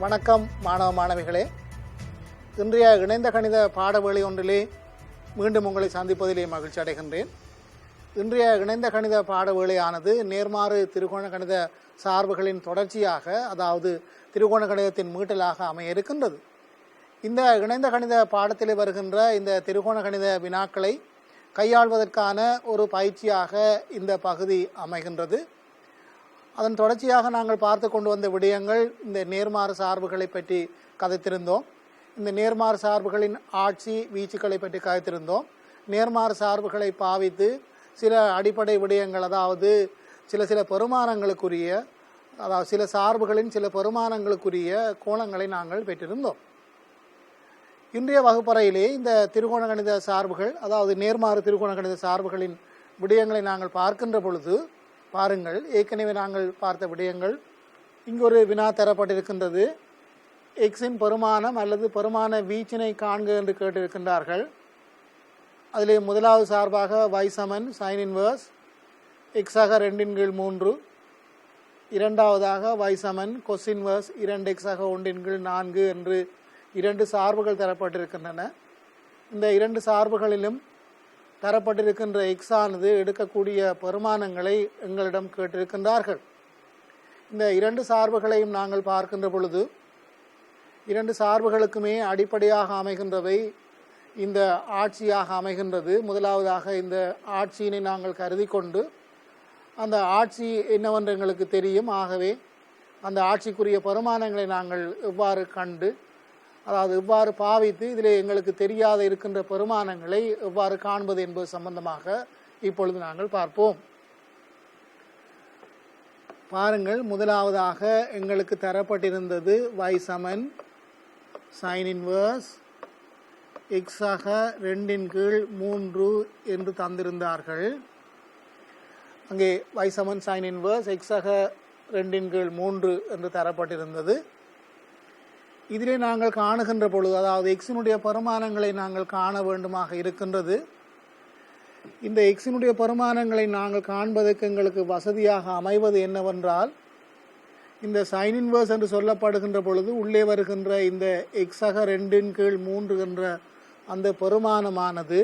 வணக்கம் மாணவ மாணவிகளே. இன்றைய இணைந்த கணித பாடவேளை ஒன்றிலே மீண்டும் உங்களை சந்திப்பதிலே மகிழ்ச்சி அடைகின்றேன். இன்றைய இணைந்த கணித பாடவேளையானது நேர்மாறு திரிகோண கணித சார்புகளின் தொடர்ச்சியாக, அதாவது திரிகோண கணிதத்தின் மீட்டலாக அமைய இருக்கின்றது. இந்த இணைந்த கணித பாடத்திலே வருகின்ற இந்த திரிகோண கணித வினாக்களை கையாள்வதற்கான ஒரு பயிற்சியாக இந்த பகுதி அமைகின்றது. அதன் தொடர்ச்சியாக நாங்கள் பார்த்து கொண்டு வந்த விடயங்கள் இந்த நேர்மாறு சார்புகளை பற்றி கதைத்திருந்தோம். இந்த நேர்மாறு சார்புகளின் ஆட்சி வீச்சுக்களை பற்றி கதைத்திருந்தோம். நேர்மாறு சார்புகளை பாவித்து சில அடிப்படை விடயங்கள், அதாவது சில பெருமானங்களுக்குரிய, அதாவது சில சார்புகளின் சில பெருமானங்களுக்குரிய கோணங்களை நாங்கள் பெற்றிருந்தோம். இன்றைய வகுப்பறையிலே இந்த திரிகோண கணித சார்புகள், அதாவது நேர்மாறு திரிகோண கணித சார்புகளின் விடயங்களை நாங்கள் பார்க்கின்ற பொழுது பாருங்கள், ஏற்கனவே நாங்கள் பார்த்த விடயங்கள். இங்கு ஒரு வினா தரப்பட்டிருக்கின்றது. எக்ஸின் பெருமானம் அல்லது பெருமான வீச்சினை காண்க என்று கேட்டிருக்கின்றார்கள். அதிலே முதலாவது சார்பாக y சமன் sin இன்வர்ஸ் எக்ஸாக 2/3, இரண்டாவதாக y சமன் cos இன்வர்ஸ் 2x ஆக 1/4 என்று இரண்டு சார்புகள் தரப்பட்டிருக்கின்றன. இந்த இரண்டு சார்புகளிலும் தரப்பட்டிருக்கின்ற எக்ஸ் ஆனது எடுக்கக்கூடிய பெருமானங்களை எங்களிடம் கேட்டிருக்கின்றார்கள். இந்த இரண்டு சார்புகளையும் நாங்கள் பார்க்கின்ற பொழுது இரண்டு சார்புகளுக்குமே அடிப்படையாக அமைகின்றவை இந்த ஆட்சியாக அமைகின்றது. முதலாவதாக இந்த ஆட்சியினை நாங்கள் கருதி கொண்டு அந்த ஆட்சி என்னவென்று எங்களுக்கு தெரியும். ஆகவே அந்த ஆட்சிக்குரிய பெருமானங்களை நாங்கள் எவ்வாறு கண்டு, அதாவது எவ்வாறு பாவித்து இதில் எங்களுக்கு தெரியாத இருக்கின்ற பெருமானங்களை எவ்வாறு காண்பது என்பது சம்பந்தமாக இப்பொழுது நாங்கள் பார்ப்போம். பாருங்கள், முதலாவதாக எங்களுக்கு தரப்பட்டிருந்தது y சமன் sin இன்வர்ஸ் எக்ஸாக 2/3 என்று தந்திருந்தார்கள். அங்கே y சமன் sin இன்வர்ஸ் எக்ஸாக 2/3 என்று தரப்பட்டிருந்தது. இதிலே நாங்கள் காணுகின்ற பொழுது, அதாவது எக்ஸினுடைய பெருமானங்களை நாங்கள் காண வேண்டுமாக இருக்கின்றது. இந்த எக்ஸினுடைய பெருமானங்களை நாங்கள் காண்பதற்கு எங்களுக்கு வசதியாக அமைவது என்னவென்றால், இந்த சைன் இன்வர்ஸ் என்று சொல்லப்படுகின்ற பொழுது உள்ளே வருகின்ற இந்த எக்ஸாக 2/3 என்ற அந்த பெருமானமானது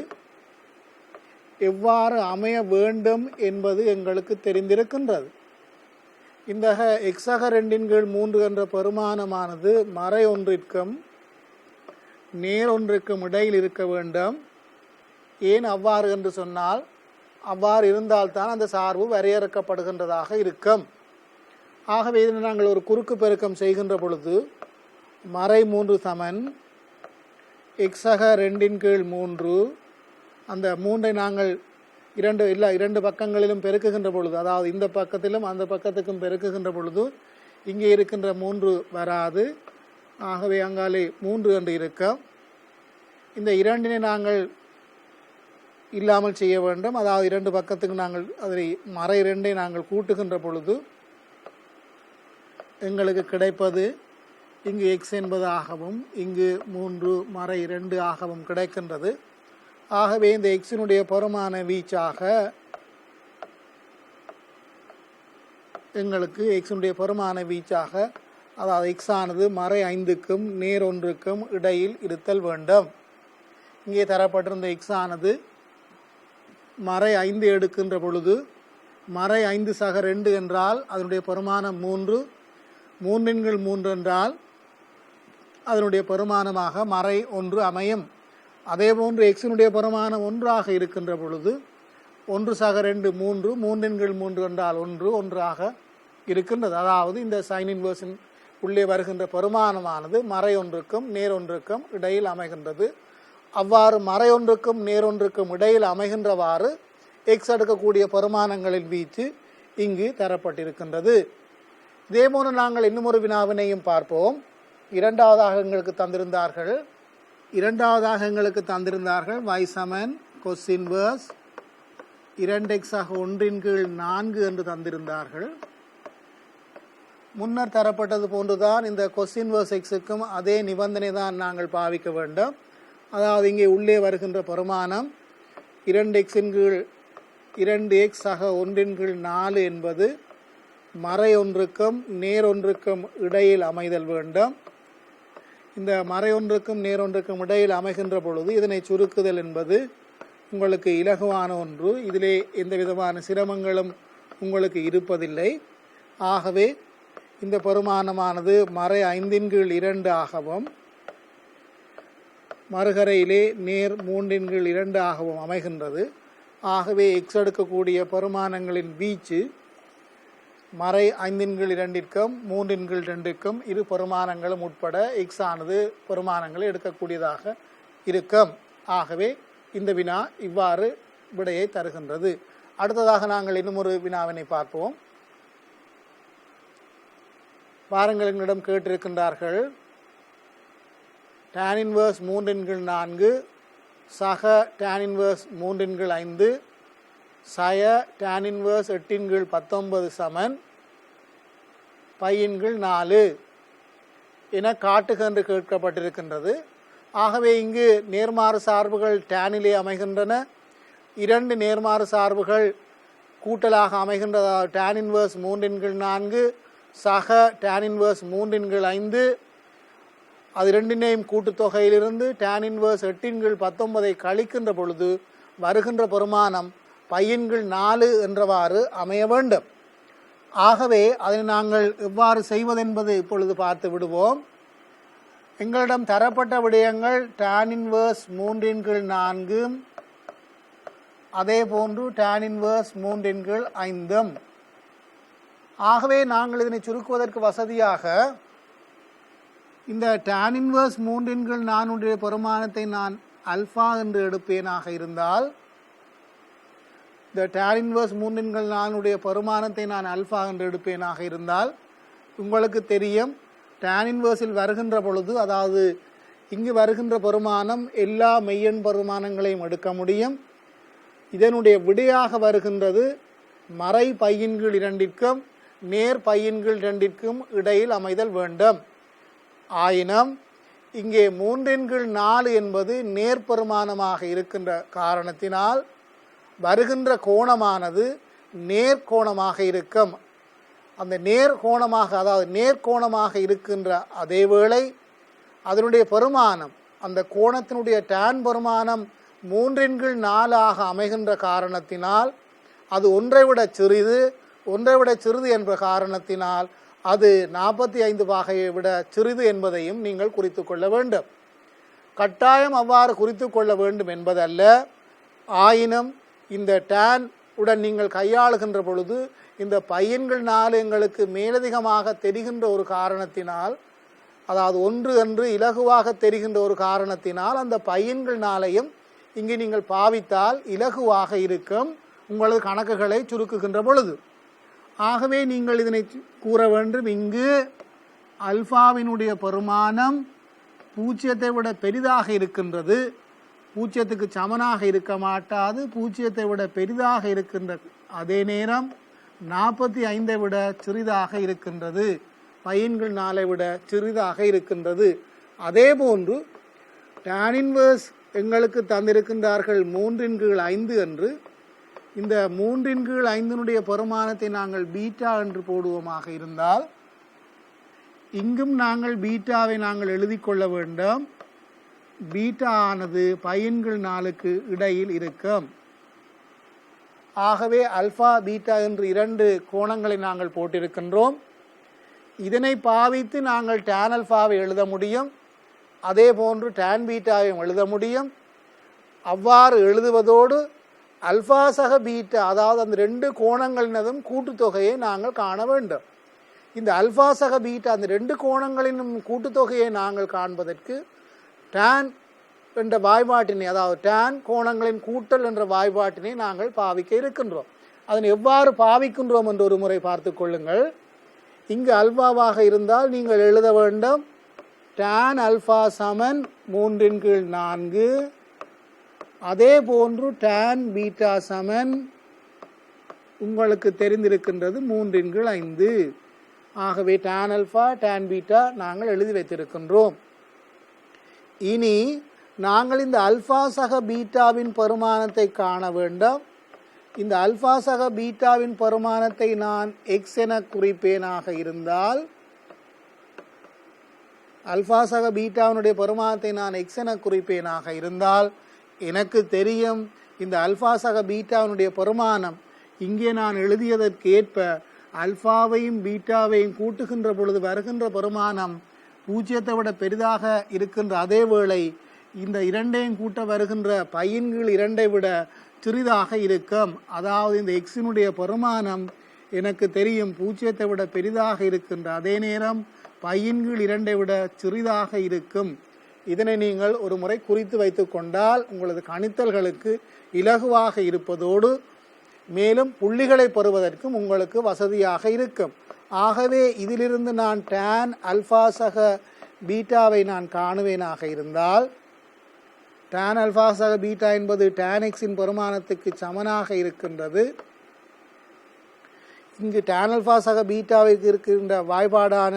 எவ்வாறு அமைய வேண்டும் என்பது எங்களுக்கு தெரிந்திருக்கின்றது. இந்த எக்ஸாக 2/3 என்ற பெருமானமானது மறை ஒன்றிற்கும் நேர் ஒன்றிற்கும் இடையில் இருக்க வேண்டும். ஏன் அவ்வாறு என்று சொன்னால், அவ்வாறு இருந்தால்தான் அந்த சார்பு வரையறுக்கப்படுகின்றதாக இருக்கும். ஆகவே இதனை நாங்கள் ஒரு குறுக்கு பெருக்கம் செய்கின்ற பொழுது மறை 3 சமன் எக்ஸாக 2/3, அந்த 3ஐ நாங்கள் இரண்டு பக்கங்களிலும் பெருக்குகின்ற பொழுது, அதாவது இந்த பக்கத்திலும் அந்த பக்கத்துக்கும் பெருக்குகின்ற பொழுது இங்கே இருக்கின்ற 3 வராது. ஆகவே அங்காலே 3 என்று இருக்கும். இந்த இரண்டினை நாங்கள் இல்லாமல் செய்ய வேண்டும். அதாவது இரண்டு பக்கத்துக்கு நாங்கள் அதை மறை 2ஐ நாங்கள் கூட்டுகின்ற பொழுது எங்களுக்கு கிடைப்பது இங்கு எக்ஸ் என்பது ஆகவும் இங்கு 3 மறை 2 ஆகவும் கிடைக்கின்றது. ஆகவே இந்த எக்ஸினுடைய பெருமான வீச்சாக எங்களுக்கு எக்ஸினுடைய பெருமான வீச்சாக, அதாவது எக்ஸ் ஆனது மறை 5க்கும் நேர் ஒன்றுக்கும் இடையில் இருத்தல் வேண்டும். இங்கே தரப்பட்டிருந்த எக்ஸ் ஆனது மறை 5 எடுக்கின்ற பொழுது மறை 5 சக 2 என்றால் அதனுடைய பெருமானம் 3, 3/3 என்றால் அதனுடைய பெருமானமாக மறை 1 அமையும். அதே போன்று எக்ஸினுடைய பெருமானம் 1 இருக்கின்ற பொழுது 1 சக 2 3, 3/3 என்றால் 1 ஆக இருக்கின்றது. அதாவது இந்த சைன் இன்வர்ஸின் உள்ளே வருகின்ற பெருமானமானது மறை 1க்கும் நேர் 1க்கும் இடையில் அமைகின்றது. அவ்வாறு மறை 1க்கும் நேர் 1க்கும் இடையில் அமைகின்றவாறு எக்ஸ் எடுக்கக்கூடிய பெருமானங்களின் வீச்சு இங்கு தரப்பட்டிருக்கின்றது. இதே போன்று நாங்கள் இன்னும் ஒரு வினாவினையும் பார்ப்போம். இரண்டாவதாக எங்களுக்கு தந்திருந்தார்கள் y சமன் cos இன்வர்ஸ் 2x ஆக 1/4 என்று தந்திருந்தார்கள். முன்னர் தரப்பட்டது போன்றுதான் இந்த cos இன்வர்ஸ் எக்ஸுக்கும் அதே நிபந்தனை தான் நாங்கள் பாவிக்க வேண்டும். அதாவது இங்கே உள்ளே வருகின்ற பெருமானம் 2x ஆக 1/4 என்பது மறை 1க்கும் நேர் 1க்கும் இடையில் அமைதல் வேண்டும். இந்த மறையொன்றுக்கும் நேரொன்றுக்கும் இடையில் அமைகின்ற பொழுது இதனை சுருக்குதல் என்பது உங்களுக்கு இலகுவான ஒன்று. இதிலே எந்த விதமான சிரமங்களும் உங்களுக்கு இருப்பதில்லை. ஆகவே இந்த பெருமானமானது மறை 5/2 ஆகவும் மறுகரையிலே நேர் 3/2 ஆகவும் அமைகின்றது. ஆகவே எக்ஸ் எடுக்கக்கூடிய பெருமானங்களின் வீச்சு மறை 5/2க்கும் 3/2க்கும் இரு பெருமானங்களும் உட்பட எக்ஸ் ஆனது பெருமானங்களை எடுக்கக்கூடியதாக இருக்கும். ஆகவே இந்த வினா இவ்வாறு விடையை தருகின்றது. அடுத்ததாக நாங்கள் இன்னும் ஒரு வினாவினை பார்ப்போம். பாருங்களிடம் கேட்டிருக்கின்றார்கள் tan inverse 3/4 சக tan inverse 3/5 சய tan inverse 8/19 சமன் π/4 என காட்டுக என்று கேட்கப்பட்டிருக்கின்றது. ஆகவே இங்கு நேர்மாறு சார்புகள் டேனிலே அமைகின்றன. 2 நேர்மாறு சார்புகள் கூட்டலாக அமைகின்றதாக tan inverse 3/4 சக tan inverse 3/5 அது ரெண்டினையும் கூட்டுத்தொகையிலிருந்து tan inverse 8/19 கழிக்கின்ற பொழுது வருகின்ற பெருமானம் π/4 என்றவாறு அமைய வேண்டும். ஆகவே அதனை நாங்கள் எவ்வாறு செய்வதென்பது இப்பொழுது பார்த்து விடுவோம். எங்களிடம் தரப்பட்ட விடயங்கள் tan inverse 3/4 அதே போன்று tan inverse 3/5. ஆகவே நாங்கள் இதனை சுருக்குவதற்கு வசதியாக இந்த tan inverse 3/4 பெருமானத்தை நான் அல்ஃபா என்று எடுப்பேனாக இருந்தால், இந்த tan inverse 3/4 பெருமானத்தை நான் அல்ஃபா என்று எடுப்பேனாக இருந்தால், உங்களுக்கு தெரியும் tan inverseல் வருகின்ற பொழுது, அதாவது இங்கு வருகின்ற பெருமானம் எல்லா மெய்யெண் பெருமானங்களையும் எடுக்க முடியும். இதனுடைய விடையாக வருகின்றது மறை π/2க்கும் நேர் π/2க்கும் இடையில் அமைதல் வேண்டும். ஆயினும் இங்கே 3/4 என்பது நேர்பெருமானமாக இருக்கின்ற காரணத்தினால் வருகின்ற கோணமானது நேர்கோணமாக இருக்கும். அந்த நேர்கோணமாக, அதாவது நேர்கோணமாக இருக்கின்ற அதேவேளை அதனுடைய பெருமானம், அந்த கோணத்தினுடைய tan பெருமானம் 3/4 அமைகின்ற காரணத்தினால் அது ஒன்றை விட சிறிது என்ற காரணத்தினால் அது 45 பாகையை விட சிறிது என்பதையும் நீங்கள் குறித்து கொள்ள வேண்டும். கட்டாயம் அவ்வாறு குறித்து கொள்ள வேண்டும் என்பதல்ல. ஆயினும் இந்த tan உடன் நீங்கள் கையாளுகின்ற பொழுது இந்த π/4 எங்களுக்கு மேலதிகமாக தெரிகின்ற ஒரு காரணத்தினால், அதாவது 1 என்று இலகுவாக தெரிகின்ற ஒரு காரணத்தினால் அந்த π/4ஐயும் இங்கே நீங்கள் பாவித்தால் இலகுவாக இருக்கும் உங்களது கணக்குகளை சுருக்குகின்ற பொழுது. ஆகவே நீங்கள் இதனை கூற வேண்டும், இங்கு அல்ஃபாவினுடைய பெருமானம் 0 விட பெரிதாக இருக்கின்றது, 0க்கு சமனாக இருக்க மாட்டாது, 0 விட பெரிதாக இருக்கின்றது. அதே நேரம் 45 விட சிறிதாக இருக்கின்றது, π/4 விட சிறிதாக இருக்கின்றது. அதே போன்று tan inverse எங்களுக்கு தந்திருக்கின்றார்கள் 3/5 என்று. இந்த 3/5 பெருமானத்தை நாங்கள் பீட்டா என்று போடுவோமாக இருந்தால், இங்கும் நாங்கள் பீட்டாவை நாங்கள் எழுதி கொள்ள வேண்டும். பீட்டா ஆனது π/4க்கு இடையில் இருக்கும். ஆகவே அல்ஃபா பீட்டா என்று 2 கோணங்களை நாங்கள் போட்டிருக்கின்றோம். இதனை பாவித்து நாங்கள் tan அல்ஃபாவை எழுத முடியும், அதே போன்று tan பீட்டாவையும் எழுத முடியும். அவ்வாறு எழுதுவதோடு அல்ஃபா சக பீட்டா, அதாவது அந்த 2 கோணங்களினதும் கூட்டுத்தொகையை நாங்கள் காண வேண்டும். இந்த அல்ஃபா சக பீட்டா அந்த 2 கோணங்களினும் கூட்டுத்தொகையை நாங்கள் காண்பதற்கு tan என்ற வாய்பாட்டினை, அதாவது tan கோணங்களின் கூட்டல் என்ற வாய்பாட்டினை நாங்கள் பாவிக்க இருக்கின்றோம். அதனை எவ்வாறு பாவிக்கின்றோம் என்று ஒரு முறை பார்த்து கொள்ளுங்கள். இங்கு அல்ஃபாவாக இருந்தால் நீங்கள் எழுத வேண்டும் tan அல்ஃபா சமன் 3/4, அதே போன்று tan பீட்டா சமன் உங்களுக்கு தெரிந்திருக்கின்றது 3/5. ஆகவே tan அல்ஃபா tan பீட்டா நாங்கள் எழுதி வைத்திருக்கின்றோம். இனி நாங்கள் இந்த அல்ஃபா சக பீட்டாவின் பெருமானத்தை காண வேண்டும். இந்த அல்ஃபா சக பீட்டாவின் பெருமானத்தை நான் x என குறிப்பேனாக இருந்தால், அல்ஃபா சக பீட்டாவினுடைய பெருமானத்தை நான் எக்ஸ் என குறிப்பேனாக இருந்தால் எனக்கு தெரியும் இந்த அல்ஃபா சக பீட்டாவினுடைய பெருமானம் இங்கே நான் எழுதியதற்கு ஏற்ப அல்ஃபாவையும் பீட்டாவையும் கூட்டுகின்ற பொழுது வருகின்ற பெருமானம் பூஜ்ஜியத்தை விட பெரிதாக இருக்கின்ற அதே வேளை இந்த இரண்டையும் கூட்ட வருகின்ற பையின் கீழ் 2 விட சிறிதாக இருக்கும். அதாவது இந்த எக்ஸினுடைய பெருமானம் எனக்கு தெரியும் பூஜ்ஜியத்தை விட பெரிதாக இருக்கின்ற அதே நேரம் பையின் கீழ் 2 விட சிறிதாக இருக்கும். இதனை நீங்கள் ஒரு முறை குறித்து வைத்து கொண்டால் உங்களது கணித்தல்களுக்கு இலகுவாக இருப்பதோடு மேலும் புள்ளிகளை பெறுவதற்கும் உங்களுக்கு வசதியாக இருக்கும். ஆகவே இதிலிருந்து நான் tan அல்ஃபா சக பீட்டாவை நான் காணுவேனாக இருந்தால் tan அல்ஃபா சக பீட்டா என்பது tan எக்ஸின் பெருமானத்துக்கு சமனாக இருக்கின்றது. இங்கு tan அல்ஃபா சக பீட்டாவிற்கு இருக்கின்ற வாய்பாடான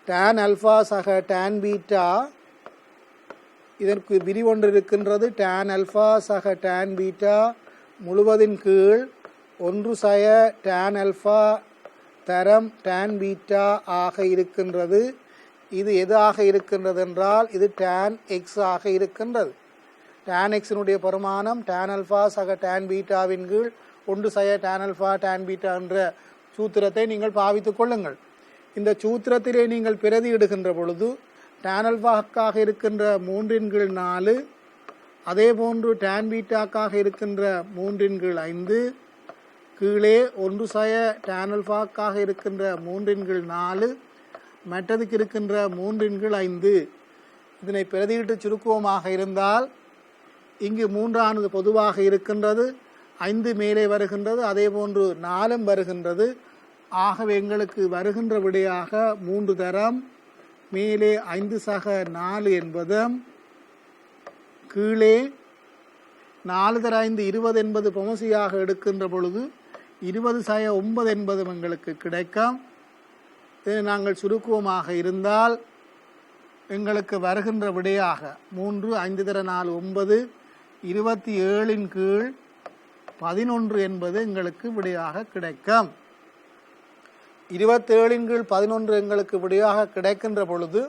tan அல்ஃபா சக tan பீட்டா இதற்கு விரிவொன்று இருக்கின்றது. tan அல்ஃபா சக tan பீட்டா முழுவதின் கீழ் 1 tan அல்ஃபா தரம் tan பீட்டா ஆக இருக்கின்றது. இது எதாக இருக்கின்றது என்றால் இது tan எக்ஸ் ஆக இருக்கின்றது. tan எக்ஸினுடைய பெருமானம் tan அல்ஃபா சக tan பீட்டாவின் கீழ் 1 tan அல்ஃபா tan பீட்டா என்ற சூத்திரத்தை நீங்கள் பாவித்துக் கொள்ளுங்கள். இந்த சூத்திரத்திலே நீங்கள் பிரதியிடுகின்ற பொழுது tan அல்ஃபாக்காக இருக்கின்ற 3/4 அதே போன்று tan பீட்டாக்காக இருக்கின்ற 3/5 கீழே 1 tan அல்ஃபாக்காக இருக்கின்ற 3/4 மற்றதுக்கு இருக்கின்ற 3/5 இதனை பிரதியிட்டு சுருக்குவமாக இருந்தால் இங்கு 3 பொதுவாக இருக்கின்றது, 5 மேலே வருகின்றது, அதே போன்று 4 வருகின்றது. ஆகவே எங்களுக்கு வருகின்ற விடையாக 3 தரம் மேலே 5 சக 4 என்பதும் கீழே 4 தர 5 20 என்பது பொமசியாக எடுக்கின்ற பொழுது 20 சக 9 என்பதும் எங்களுக்கு கிடைக்கும். இதை நாங்கள் சுருக்குவமாக இருந்தால் எங்களுக்கு வருகின்ற விடையாக 3 5 தர 4 9 27 கீழ் 11 என்பது எங்களுக்கு விடையாக கிடைக்கும். 27 கீழ் 11 எங்களுக்கு விடையாக கிடைக்கின்ற பொழுது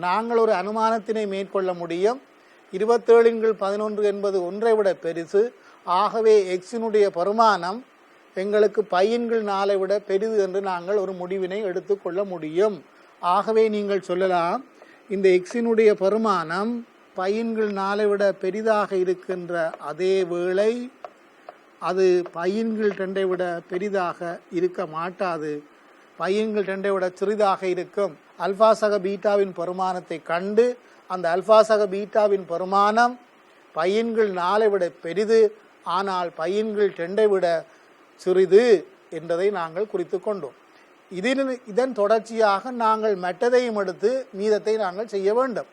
நாங்கள் ஒரு அனுமானத்தினை மேற்கொள்ள முடியும். 27 கீழ் 11 என்பது 1 விட பெரிது. ஆகவே எக்ஸினுடைய பெருமானம் எங்களுக்கு பையின் கீழ் 4 விட பெரிது என்று நாங்கள் ஒரு முடிவினை எடுத்துக்கொள்ள முடியும். ஆகவே நீங்கள் சொல்லலாம் இந்த எக்ஸினுடைய பெருமானம் பையின் கீழ் 4 விட பெரிதாக இருக்கின்ற அதே வேளை அது பையின் கீழ் 2 விட பெரிதாக இருக்க மாட்டாது, பையின் கீழ் 2 விட சிறிதாக இருக்கும். அல்ஃபா சக பீட்டாவின் பெருமானத்தை கண்டு அந்த அல்ஃபா சக பீட்டாவின் பெருமானம் பையின் கீழ் 4 விட பெரிது, ஆனால் பையின் கீழ் 2 விட சிறிது என்பதை நாங்கள் குறித்து கொண்டோம். இதன் தொடர்ச்சியாக நாங்கள் மற்றதையும் எடுத்து மீதத்தை நாங்கள் செய்ய வேண்டும்.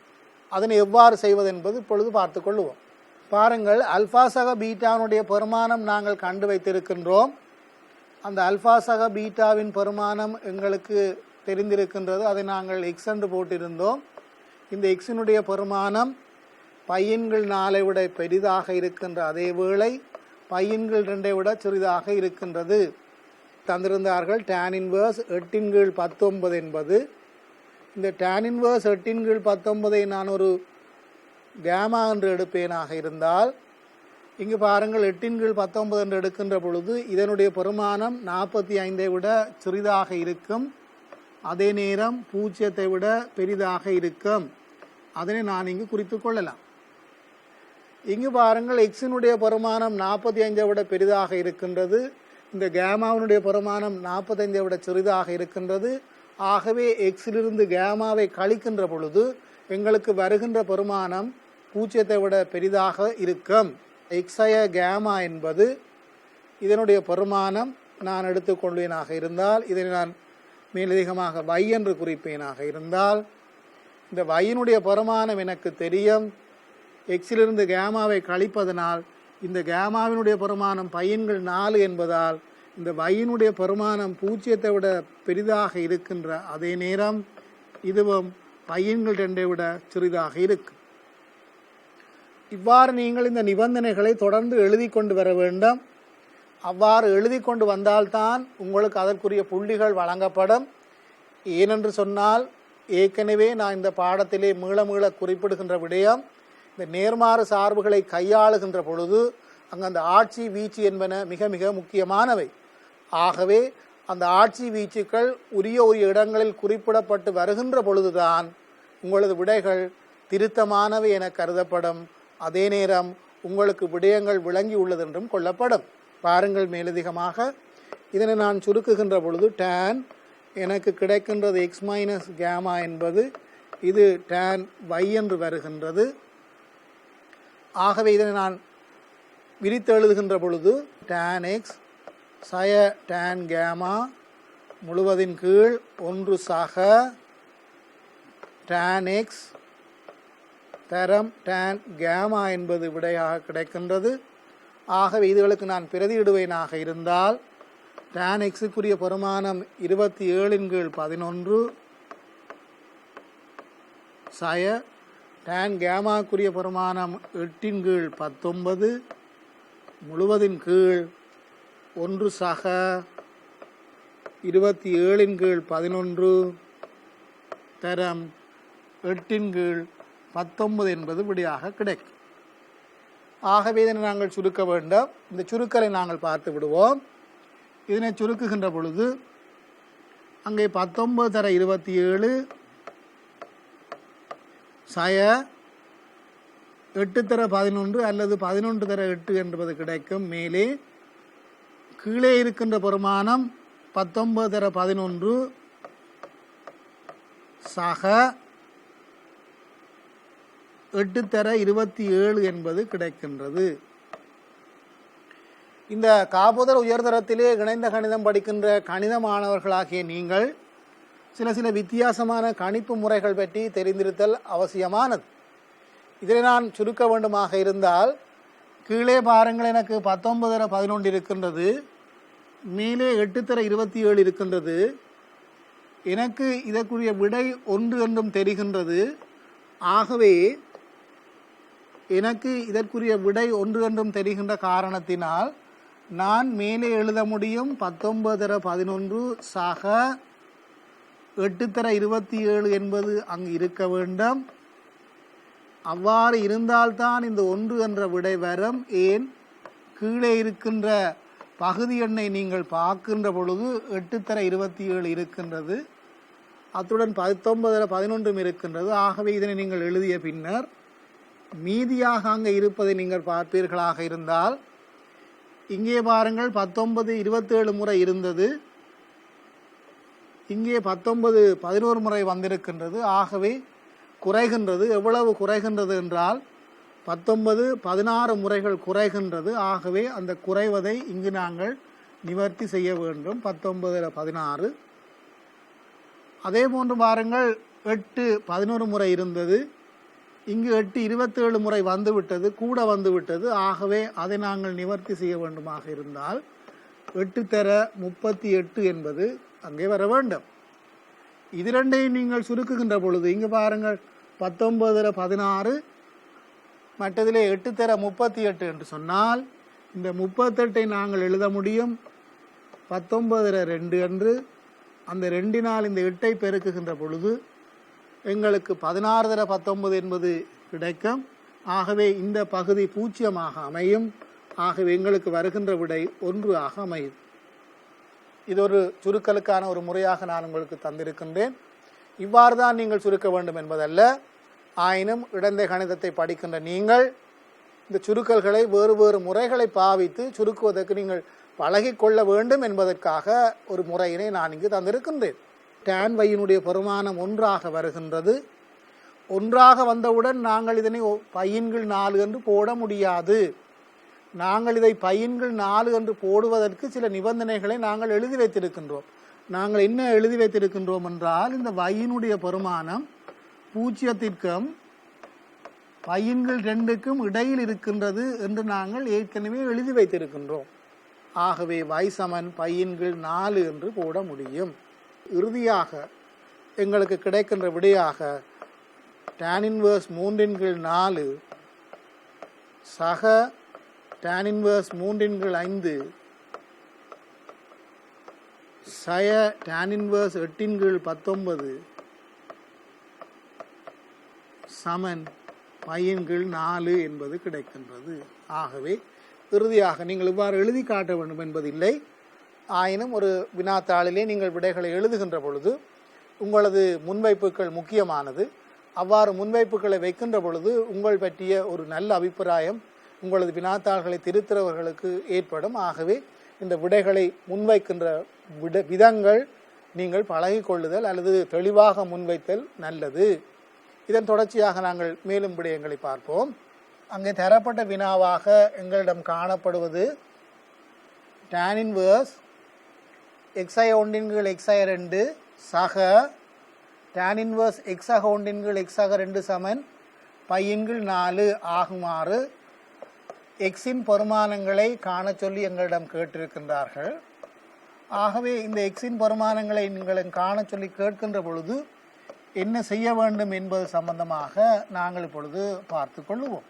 அதனை எவ்வாறு செய்வது என்பது இப்பொழுது பார்த்து கொள்வோம். பாருங்கள், அல்ஃபா சக பீட்டாவினுடைய பெருமானம் நாங்கள் கண்டு வைத்திருக்கின்றோம். அந்த அல்ஃபா சக பீட்டாவின் பெருமானம் எங்களுக்கு தெரிந்திருக்கின்றது. அதை நாங்கள் எக்ஸ் என்று போட்டிருந்தோம். இந்த எக்ஸினுடைய பெருமானம் பையின் கீழ் 4 விட பெரிதாக இருக்கின்ற அதே வேளை பையின் கீழ் 2 விட சிறிதாக இருக்கின்றது. தந்திருந்தார்கள் tan இன்வர்ஸ் 8 கீழ் 19 என்பது. இந்த tan இன்வர்ஸ் 8 கீழ் 19 நான் ஒரு கேமா என்று எடுப்பேனாக இருந்தால் இங்கு பாருங்கள் 8 கீழ் 19 என்று எடுக்கின்ற பொழுது இதனுடைய பெருமானம் 45 விட சிறிதாக இருக்கும், அதே நேரம் 0 விட பெரிதாக இருக்கும். அதனை நான் இங்கு குறித்து கொள்ளலாம். இங்கு பாருங்கள் எக்ஸினுடைய பெருமானம் 45 விட பெரிதாக இருக்கின்றது, இந்த கேமாவினுடைய பெருமானம் 45 விட சிறிதாக இருக்கின்றது. ஆகவே எக்ஸிலிருந்து கேமாவை கழிக்கின்ற பொழுது எங்களுக்கு வருகின்ற பெருமானம் 0 விட பெரிதாக இருக்கும். எக்ஸய கேமா என்பது இதனுடைய பெருமானம் நான் எடுத்துக்கொள்வேனாக இருந்தால் இதனை நான் மேலதிகமாக y என்று குறிப்பேனாக இருந்தால் இந்த yனுடைய பெருமானம் எனக்கு தெரியும். எக்ஸிலிருந்து கேமாவை கழிப்பதனால் இந்த கேமாவினுடைய பெருமானம் பையின் கீழ் 4 என்பதால் இந்த yனுடைய பெருமானம் 0 விட பெரிதாக இருக்கின்ற அதே நேரம் இதுவும் பையின் கீழ் 2 விட சிறிதாக இருக்கும். இவ்வாறு நீங்கள் இந்த நிபந்தனைகளை தொடர்ந்து எழுதி கொண்டு வர வேண்டும். அவ்வாறு எழுதி கொண்டு வந்தால்தான் உங்களுக்கு அதற்குரிய புள்ளிகள் வழங்கப்படும். ஏனென்று சொன்னால் ஏற்கனவே நான் இந்த பாடத்திலே மீள குறிப்பிடுகின்ற விடயம், இந்த நேர்மாறு சார்புகளை கையாளுகின்ற பொழுது அங்கு அந்த ஆட்சி வீச்சு என்பன மிக மிக முக்கியமானவை. ஆகவே அந்த ஆட்சி வீச்சுக்கள் உரிய இடங்களில் குறிப்பிடப்பட்டு வருகின்ற பொழுதுதான் உங்களது விடைகள் திருத்தமானவை என கருதப்படும். அதே நேரம் உங்களுக்கு விடயங்கள் விளங்கி உள்ளது என்றும் கொள்ளப்படும். பாருங்கள், மேலதிகமாக இதனை நான் சுருக்குகின்ற பொழுது tan எனக்கு கிடைக்கின்றது எக்ஸ் மைனஸ் கேமா என்பது இது tan y என்று வருகின்றது. ஆகவே இதனை நான் விரித்து எழுதுகின்ற பொழுது tan x சய tan கேமா முழுவதின் கீழ் 1 சக tan x தரம் tan கேமா என்பது விடையாக கிடைக்கின்றது. ஆகவே இதுகளுக்கு நான் பிரதியிடுவேனாக இருந்தால் tan x-க்குரிய பெருமானம் 27/11 சய tan கேமாக்குரிய பெருமானம் 8/19 முழுவதின் கீழ் 1 சக 27/11 தரம் 8/19 என்பது விடையாக கிடைக்கும். ஆகவே இதனை நாங்கள் சுருக்க வேண்டும். இந்த சுருக்கலை நாங்கள் பார்த்து விடுவோம். இதனை சுருக்குகின்ற பொழுது அங்கே 19 தர 27 சய 8 தர 11 அல்லது 11 தர 8 என்பது கிடைக்கும். மேலே கீழே இருக்கின்ற பெருமானம் 19 தர 11 சக 8 தர 27 என்பது கிடைக்கின்றது. இந்த காபோதர் உயர்தரத்திலே இணைந்த கணிதம் படிக்கின்ற கணித மாணவர்களாகிய நீங்கள் சில வித்தியாசமான கணிப்பு முறைகள் பற்றி தெரிந்திருத்தல் அவசியமானது. இதில் நான் சுருக்க வேண்டுமாக இருந்தால், கீழே பாருங்கள், எனக்கு 19 தர 11 இருக்கின்றது, மேலே 8 தர 27 இருக்கின்றது. எனக்கு இதற்குரிய விடை 1 என்றும் தெரிகின்றது. ஆகவே எனக்கு இதற்குரிய விடை 1 என்றும் தெரிகின்ற காரணத்தினால் நான் மேலே எழுத முடியும் 19 தர 11 சக 8 தர 27 என்பது அங்கு இருக்க வேண்டும். அவ்வாறு இருந்தால்தான் இந்த 1 என்ற விடை வரும். ஏன், கீழே இருக்கின்ற பகுதி எண்ணை நீங்கள் பார்க்கின்ற பொழுது 8 தர 27 இருக்கின்றது, அத்துடன் 19 தர 11 இருக்கின்றது. ஆகவே இதனை நீங்கள் எழுதிய பின்னர் மீதியாக அங்கே இருப்பதை நீங்கள் பார்ப்பீர்களாக இருந்தால், இங்கே பாருங்கள் 19 27 முறை இருந்தது, இங்கே 19 11 முறை வந்திருக்கின்றது. ஆகவே குறைகின்றது. எவ்வளவு குறைகின்றது என்றால் 19 16 முறைகள் குறைகின்றது. ஆகவே அந்த குறைவதை இங்கு நாங்கள் நிவர்த்தி செய்ய வேண்டும். 19 16. அதே போன்று பாருங்கள், 8 11 முறை இருந்தது, இங்கு 8 27 முறை வந்துவிட்டது, கூட வந்துவிட்டது. ஆகவே அதை நாங்கள் நிவர்த்தி செய்ய வேண்டுமாக இருந்தால் 8 தர 38 என்பது அங்கே வர வேண்டும். இது ரெண்டையும் நீங்கள் சுருக்குகின்ற பொழுது இங்கு பாருங்கள், 19 தர 16 மற்றதிலே 8 தர 38 என்று சொன்னால் இந்த 38 நாங்கள் எழுத முடியும் 19 தர 2 என்று. அந்த 2 இந்த 8 பெருக்குகின்ற பொழுது எங்களுக்கு 16 தர 19 என்பது கிடைக்கும். ஆகவே இந்த பகுதி 0 அமையும். ஆகவே எங்களுக்கு வருகின்ற விடை 1 அமையும். இது ஒரு சுருக்கலுக்கான ஒரு முறையாக நான் உங்களுக்கு தந்திருக்கின்றேன். இவ்வாறு தான் நீங்கள் சுருக்க வேண்டும் என்பதல்ல. ஆயினும் இடைந்த கணிதத்தை படிக்கின்ற நீங்கள் இந்த சுருக்கல்களை வேறு முறைகளை பாவித்து சுருக்குவதற்கு நீங்கள் பழகிக்கொள்ள வேண்டும் என்பதற்காக ஒரு முறையினை நான் இங்கு தந்திருக்கின்றேன். tan y-னுடைய பெருமானம் 1 வருகின்றது. 1 வந்தவுடன் நாங்கள் இதனை π/4 என்று போட முடியாது. நாங்கள் இதை π/4 என்று போடுவதற்கு சில நிபந்தனைகளை நாங்கள் எழுதி வைத்திருக்கின்றோம். நாங்கள் என்ன எழுதி வைத்திருக்கின்றோம் என்றால், இந்த y-னுடைய பெருமானம் 0க்கும் π/2க்கும் இடையில் இருக்கின்றது என்று நாங்கள் ஏற்கனவே எழுதி வைத்திருக்கின்றோம். ஆகவே y சமன் π/4 என்று போட முடியும். இறுதியாக எங்களுக்கு கிடைக்கின்ற விடையாக tan 1/3/4 சக tan 1/3/5 சய tan 8/19 சமன் பையின் கீழ் 4 என்பது கிடைக்கின்றது. ஆகவே இறுதியாக நீங்கள் இவ்வாறு எழுதி காட்ட வேண்டும் என்பதில்லை. ஆயினும் ஒரு வினாத்தாளிலே நீங்கள் விடைகளை எழுதுகின்ற பொழுது உங்களது முன்வைப்புகள் முக்கியமானது. அவ்வாறு முன்வைப்புகளை வைக்கின்ற பொழுது உங்கள் பற்றிய ஒரு நல்ல அபிப்பிராயம் உங்களது வினாத்தாள்களை திருத்துறவர்களுக்கு ஏற்படும். ஆகவே இந்த விடைகளை முன்வைக்கின்ற விதங்கள் நீங்கள் பழகிக் கொள்ளுதல் அல்லது தெளிவாக முன்வைத்தல் நல்லது. இதன் தொடர்ச்சியாக நாங்கள் மேலும் விடயங்களை பார்ப்போம். அங்கே தரப்பட்ட வினாவாக எங்களிடம் காணப்படுவது tan inverse xi1 xi2 சக tan inverse x1 x2 சமன் பையின் கீழ் 4 ஆகுமாறு எக்ஸின் பெருமானங்களை காண சொல்லி எங்களிடம் கேட்டிருக்கின்றார்கள். ஆகவே இந்த எக்ஸின் பெருமானங்களை நீங்கள் காண சொல்லி கேட்கின்ற பொழுது என்ன செய்ய வேண்டும் என்பது சம்பந்தமாக நாங்கள் இப்பொழுது பார்த்து கொள்ளுவோம்.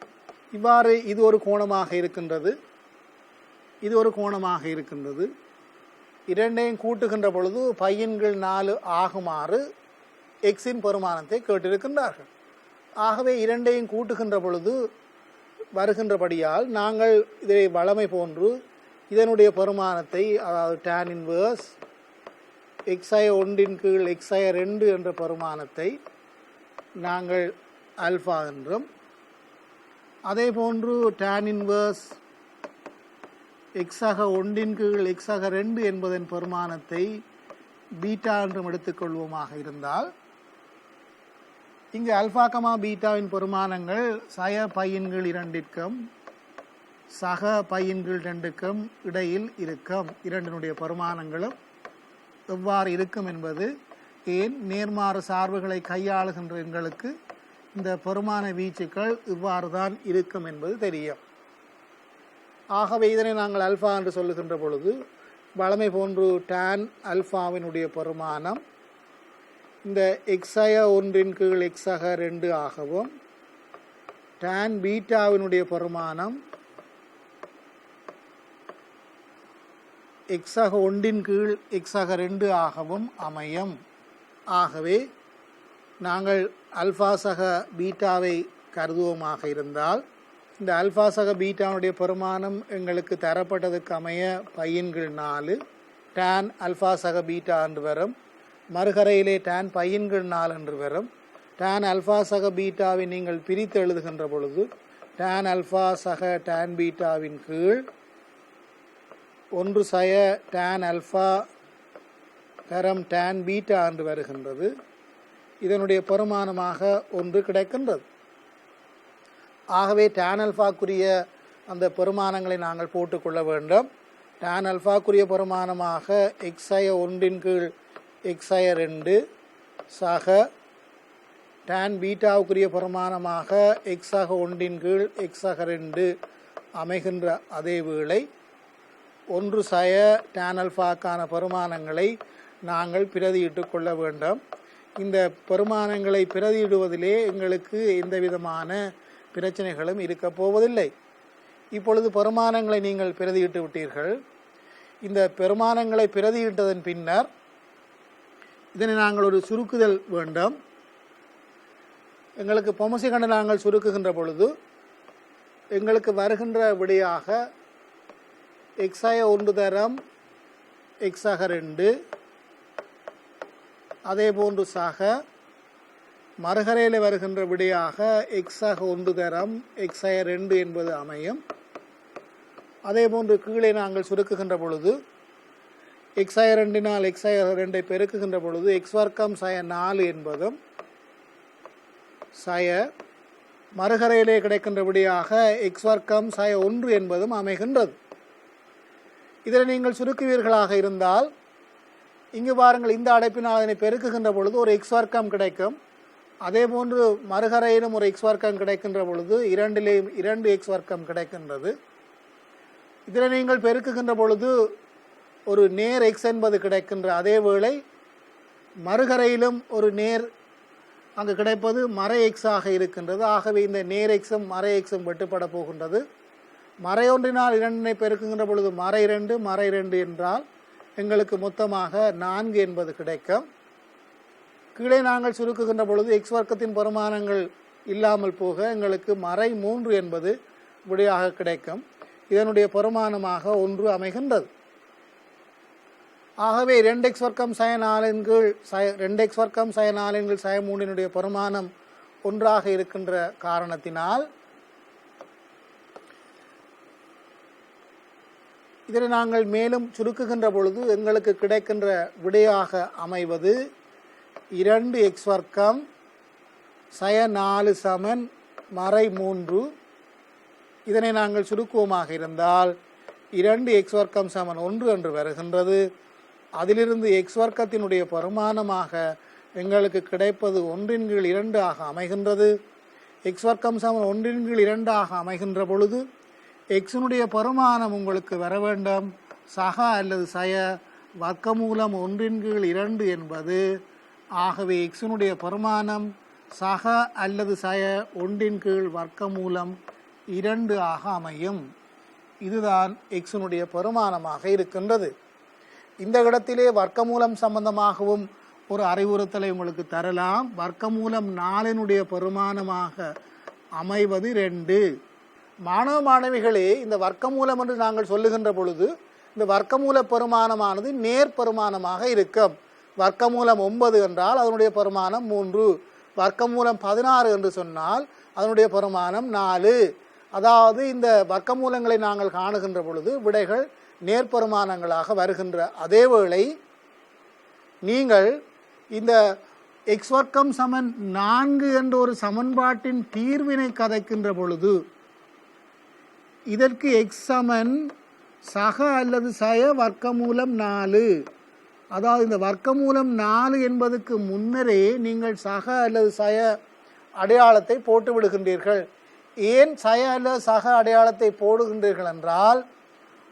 இவ்வாறு இது ஒரு கோணமாக இருக்கின்றது, இது ஒரு கோணமாக இருக்கின்றது. இரண்டையும் கூட்டுகின்ற பொழுது பையின் கீழ் 4 ஆகுமாறு எக்ஸின் பெருமானத்தை கேட்டிருக்கின்றார்கள். ஆகவே இரண்டையும் கூட்டுகின்ற பொழுது வருகின்றபடியால் நாங்கள் இதை வளமை போன்று இதனுடைய பெருமானத்தை, அதாவது tan inverse xi1 xi2 என்ற பெருமானத்தை நாங்கள் ஆல்ஃபா என்றும், அதே போன்று tan inverse x1 x2 என்பதன் பெருமானத்தை பீட்டா என்றும் எடுத்துக்கொள்வோமாக இருந்தால், இங்கு அல்ஃபா கமா பீட்டாவின் பெருமானங்கள் சய பையின் கீழ் 2க்கும் சக பையின் கீழ் 2க்கும் இடையில் இருக்கும். இரண்டினுடைய பெருமானங்களும் எவ்வாறு இருக்கும் என்பது ஏன் நேர்மாறு சார்புகளை கையாளுகின்ற எங்களுக்கு இந்த பெருமான வீச்சுக்கள் இவ்வாறு தான் இருக்கும் என்பது தெரியும். ஆகவே இதனை நாங்கள் அல்ஃபா என்று சொல்லுகின்ற பொழுது வளமை போன்று tan அல்ஃபாவினுடைய பெருமானம் இந்த xi1 x2 ஆகவும், tan பீட்டாவினுடைய பெருமானம் x1 x2 ஆகவும் அமையும். ஆகவே நாங்கள் அல்ஃபா சக பீட்டாவை கருதுவோமாக இருந்தால், இந்த அல்ஃபா சக பீட்டாவுடைய பெருமானம் எங்களுக்கு தரப்பட்டதுக்கு அமைய பையின் கீழ் 4 tan அல்ஃபா சக பீட்டா என்று வரும். மறுகரையிலே tan பையின் கீழ் 4 என்று வரும். tan அல்ஃபா சக பீட்டாவை நீங்கள் பிரித்து எழுதுகின்ற பொழுது tan அல்ஃபா சக tan பீட்டாவின் கீழ் 1 சய tan அல்ஃபா தரம் tan பீட்டா என்று வருகின்றது. இதனுடைய பெருமானமாக 1 கிடைக்கின்றது. ஆகவே tan அல்ஃபாக்குரிய அந்த பெருமானங்களை நாங்கள் போட்டுக்கொள்ள வேண்டும். tan அல்ஃபாக்குரிய பெருமானமாக xi1 xi2 சக tan பீட்டாவுக்குரிய பெருமானமாக x1 x2 அமைகின்ற அதே வேளை 1 சய tan அல்ஃபாக்கான பெருமானங்களை நாங்கள் பிரதியிட்டு கொள்ள வேண்டும். இந்த பெருமானங்களை பிரதியிடுவதிலே எங்களுக்கு எந்த விதமான பிரச்சனைகளும் இருக்க போவதில்லை. இப்பொழுது பெருமானங்களை நீங்கள் பிரதியிட்டு விட்டீர்கள். இந்த பெருமானங்களை பிரதியிட்டதன் பின்னர் இதனை நாங்கள் ஒரு சுருக்குதல் வேண்டும். எங்களுக்கு பொமசி கண்டு நாங்கள் சுருக்குகின்ற பொழுது எங்களுக்கு வருகின்ற விடையாக xi1 தரம் x2 அதே போன்று சக மறுகரையில் வருகின்ற விடையாக x1 தரம் xi2 என்பது அமையும். அதே போன்று கீழே நாங்கள் சுருக்குகின்ற பொழுது xi2 xi2 பெருக்குகின்ற பொழுது x வர்க்கம் சய 4 என்பதும் சய மறுகரையிலே கிடைக்கின்ற விடையாக x வர்க்கம் சய 1 என்பதும் அமைகின்றது. இதில் நீங்கள் சுருக்குவீர்களாக இருந்தால் இங்கு பாருங்கள், இந்த அடைப்பினால் அதனை பெருக்குகின்ற பொழுது ஒரு x வர்க்கம் கிடைக்கும். அதே போன்று மறுகரையிலும் ஒரு x வர்க்கம் கிடைக்கின்ற பொழுது இரண்டிலேயும் 2 x வர்க்கம் கிடைக்கின்றது. இதில் நீங்கள் பெருக்குகின்ற பொழுது ஒரு நேர் x என்பது கிடைக்கின்ற அதே வேளை மறுகரையிலும் ஒரு நேர் அங்கு கிடைப்பது மறை x ஆக இருக்கின்றது. ஆகவே இந்த நேர் எக்ஸும் மறை எக்ஸும் வெட்டுப்பட போகின்றது. மறை ஒன்றினால் 2 பெருக்குகின்ற பொழுது மறை 2 என்றால் எங்களுக்கு மொத்தமாக 4 என்பது கிடைக்கும். கீழே நாங்கள் சுருக்குகின்ற பொழுது x வர்க்கத்தின் பெருமானங்கள் இல்லாமல் போக எங்களுக்கு மறை 3 என்பது விடையாக கிடைக்கும். இதனுடைய பெருமானமாக 1 அமைகின்றது. ஆகவே 2x வர்க்கம் sin 2x வர்க்கம் sin 3 பெருமானம் 1 இருக்கின்ற காரணத்தினால் இதனை நாங்கள் மேலும் சுருக்குகின்ற பொழுது எங்களுக்கு கிடைக்கின்ற விடையாக அமைவது 2x வர்க்கம் sin 4 சமன் மறை 3. இதனை நாங்கள் சுருக்குவமாக இருந்தால் 2x வர்க்கம் சமன் 1 என்று வருகின்றது. அதிலிருந்து x வர்க்கத்தினுடைய பெருமானமாக எங்களுக்கு கிடைப்பது 1/2 அமைகின்றது. x வர்க்கம் சமன் 1/2 அமைகின்ற பொழுது எக்ஸினுடைய பெருமானம் உங்களுக்கு வர வேண்டும் சக அல்லது சய வர்க்கமூலம் 1/2 என்பது. ஆகவே எக்ஸினுடைய பெருமானம் சக அல்லது சய 1/2 வர்க்கமூலம் 2 அமையும். இதுதான் எக்ஸினுடைய பெருமானமாக இருக்கின்றது. இந்த இடத்திலே வர்க்கமூலம் சம்பந்தமாகவும் ஒரு அறிவுறுத்தலை உங்களுக்கு தரலாம். வர்க்கமூலம் 4 பெருமானமாக அமைவது 2. மாணவ மாணவிகளே, இந்த வர்க்கமூலம் என்று நாங்கள் சொல்லுகின்ற பொழுது இந்த வர்க்கமூல பெருமானமானது நேர் பெருமானமாக இருக்கும். வர்க்கமூலம் 9 என்றால் அதனுடைய பெருமானம் 3. வர்க்கமூலம் 16 என்று சொன்னால் அதனுடைய பெருமானம் 4. அதாவது இந்த வர்க்கமூலங்களை நாங்கள் காணுகின்ற பொழுது விடைகள் நேர்பெருமானங்களாக வருகின்ற அதேவேளை நீங்கள் இந்த x வர்க்கம் சமன் 4 என்ற ஒரு சமன்பாட்டின் தீர்வினை கதைக்கின்ற பொழுது இதற்கு x சமன் சக அல்லது சய வர்க்கமூலம் 4. அதாவது இந்த வர்க்கமூலம் 4 என்பதற்கு முன்னரே நீங்கள் சக அல்லது சய அடையாளத்தை போட்டு விடுகின்றீர்கள். ஏன் சய அல்லது சக அடையாளத்தை போடுகின்றீர்கள் என்றால்,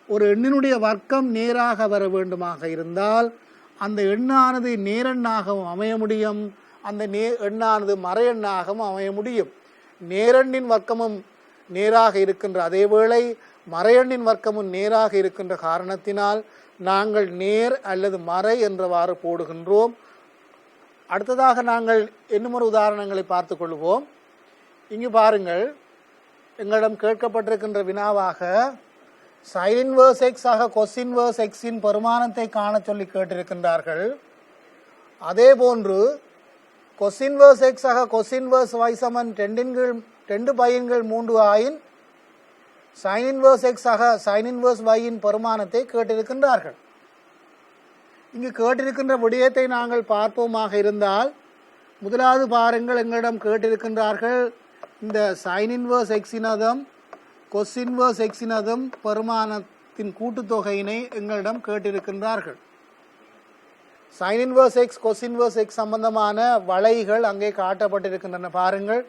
ஒரு எண்ணினுடைய வர்க்கம் நேராக வர வேண்டுமாக இருந்தால் அந்த எண்ணானது நேரெண்ணாகவும் அமைய முடியும், அந்த எண்ணானது மறை எண்ணாகவும் அமைய முடியும். நேரெண்ணின் வர்க்கமும் நேராக இருக்கின்ற அதேவேளை மறையெண்ணின் வர்க்கமும் நேராக இருக்கின்ற காரணத்தினால் நாங்கள் நேர் அல்லது மறை என்றவாறு போடுகின்றோம். அடுத்ததாக நாங்கள் இன்னும் ஒரு உதாரணங்களை பார்த்து கொள்வோம். இங்கு பாருங்கள், எங்களிடம் கேட்கப்பட்டிருக்கின்ற வினாவாக sin inverse x ஆக cos inverse x இன் பெருமானத்தை காண சொல்லி கேட்டிருக்கின்றார்கள். அதே போன்று cos inverse x ஆக cos inverse y சமன் 2π/3 ஆயின் sin inverse x ஆக sin inverse y இன் பெருமானத்தை கேட்டிருக்கின்றார்கள். இங்கு கேட்டிருக்கின்ற விடயத்தை நாங்கள் பார்ப்போமாக இருந்தால், முதலாவது பாருங்கள், எங்களிடம் கேட்டிருக்கின்றார்கள் இந்த sin inverse x இனதும் cos inverse x இனதும் பெருமானத்தின் கூட்டுத்தொகையினை எங்களிடம் கேட்டிருக்கின்றார்கள். sin inverse x cos inverse x சம்பந்தமான வளைகள் அங்கே காட்டப்பட்டிருக்கின்றன. பாருங்கள்,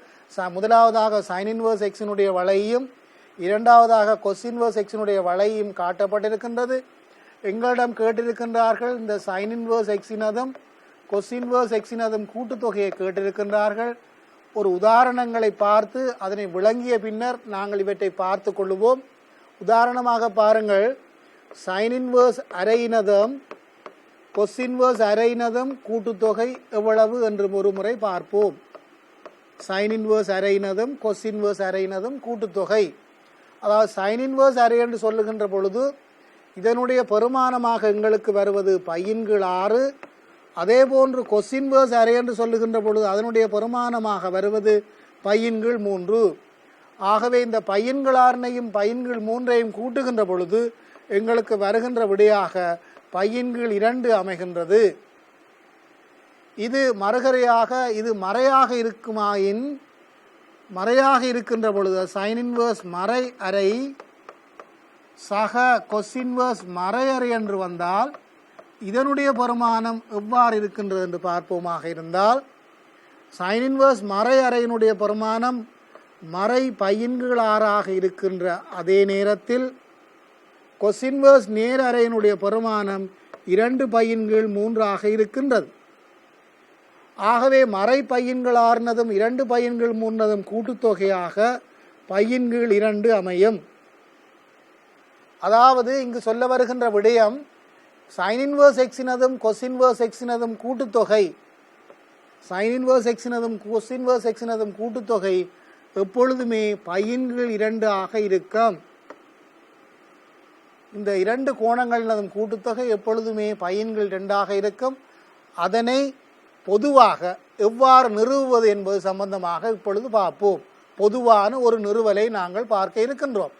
முதலாவதாக sin inverse x இனுடைய வளையும் இரண்டாவதாக cos inverse x இனுடைய வளையும் காட்டப்பட்டிருக்கின்றது. எங்களிடம் கேட்டிருக்கின்றார்கள் இந்த sin inverse x இனதும் cos inverse x இனதும் கூட்டுத்தொகையை கேட்டிருக்கின்றார்கள். ஒரு உதாரணங்களை பார்த்து அதனை விளங்கிய பின்னர் நாங்கள் இவற்றை பார்த்து கொள்ளுவோம். உதாரணமாக பாருங்கள், sin inverse அரையினதும் cos inverse அரையினதும் கூட்டுத்தொகை எவ்வளவு என்று ஒரு முறை பார்ப்போம். sin inverse அரையினதும் cos inverse அரையினதும் கூட்டுத்தொகை, அதாவது sin inverse அரை என்று சொல்லுகின்ற பொழுது இதனுடைய பெருமானமாக எங்களுக்கு வருவது π/6. அதே போன்று cos inverse அரை என்று சொல்லுகின்ற பொழுது அதனுடைய பெருமானமாக வருவது π/3. ஆகவே இந்த π/6ஐயும் π/3ஐயும் கூட்டுகின்ற பொழுது எங்களுக்கு வருகின்ற விடையாக π/2 அமைகின்றது. இது மறுகரையாக இது மறையாக இருக்குமாயின், மறையாக இருக்கின்ற பொழுது sin inverse மறை அரை சக cos inverse மறை அரை என்று வந்தால் இதனுடைய பெருமானம் எவ்வாறு இருக்கின்றது என்று பார்ப்போமாக இருந்தால், sin inverse மறை அறையினுடைய பெருமானம் மறை π/6 இருக்கின்ற அதே நேரத்தில் cos inverse நேர் அறையினுடைய பெருமானம் 2π/3 இருக்கின்றது. ஆகவே மறை π/6 2π/3 கூட்டுத்தொகையாக π/2 அமையும். அதாவது இங்கு சொல்ல வருகின்ற விடயம் sin inverse x இனதும் cos inverse x இனதும் கூட்டுத்தொகை சைன் இன்வர்ஸ் எக்ஸினதும் கோஸ் இன்வர்ஸ் எக்ஸினதும் கூட்டுத்தொகை எப்பொழுதுமே பையின்கள் 2 ஆக இருக்கும். இந்த 2 கோணங்களினதும் கூட்டுத்தொகை எப்பொழுதுமே பையின்கள் 2 ஆக இருக்கும். அதனை பொதுவாக எவ்வாறு நிறுவுவது என்பது சம்பந்தமாக இப்பொழுது பார்ப்போம். பொதுவான ஒரு நிறுவலை நாங்கள் பார்க்க இருக்கின்றோம்.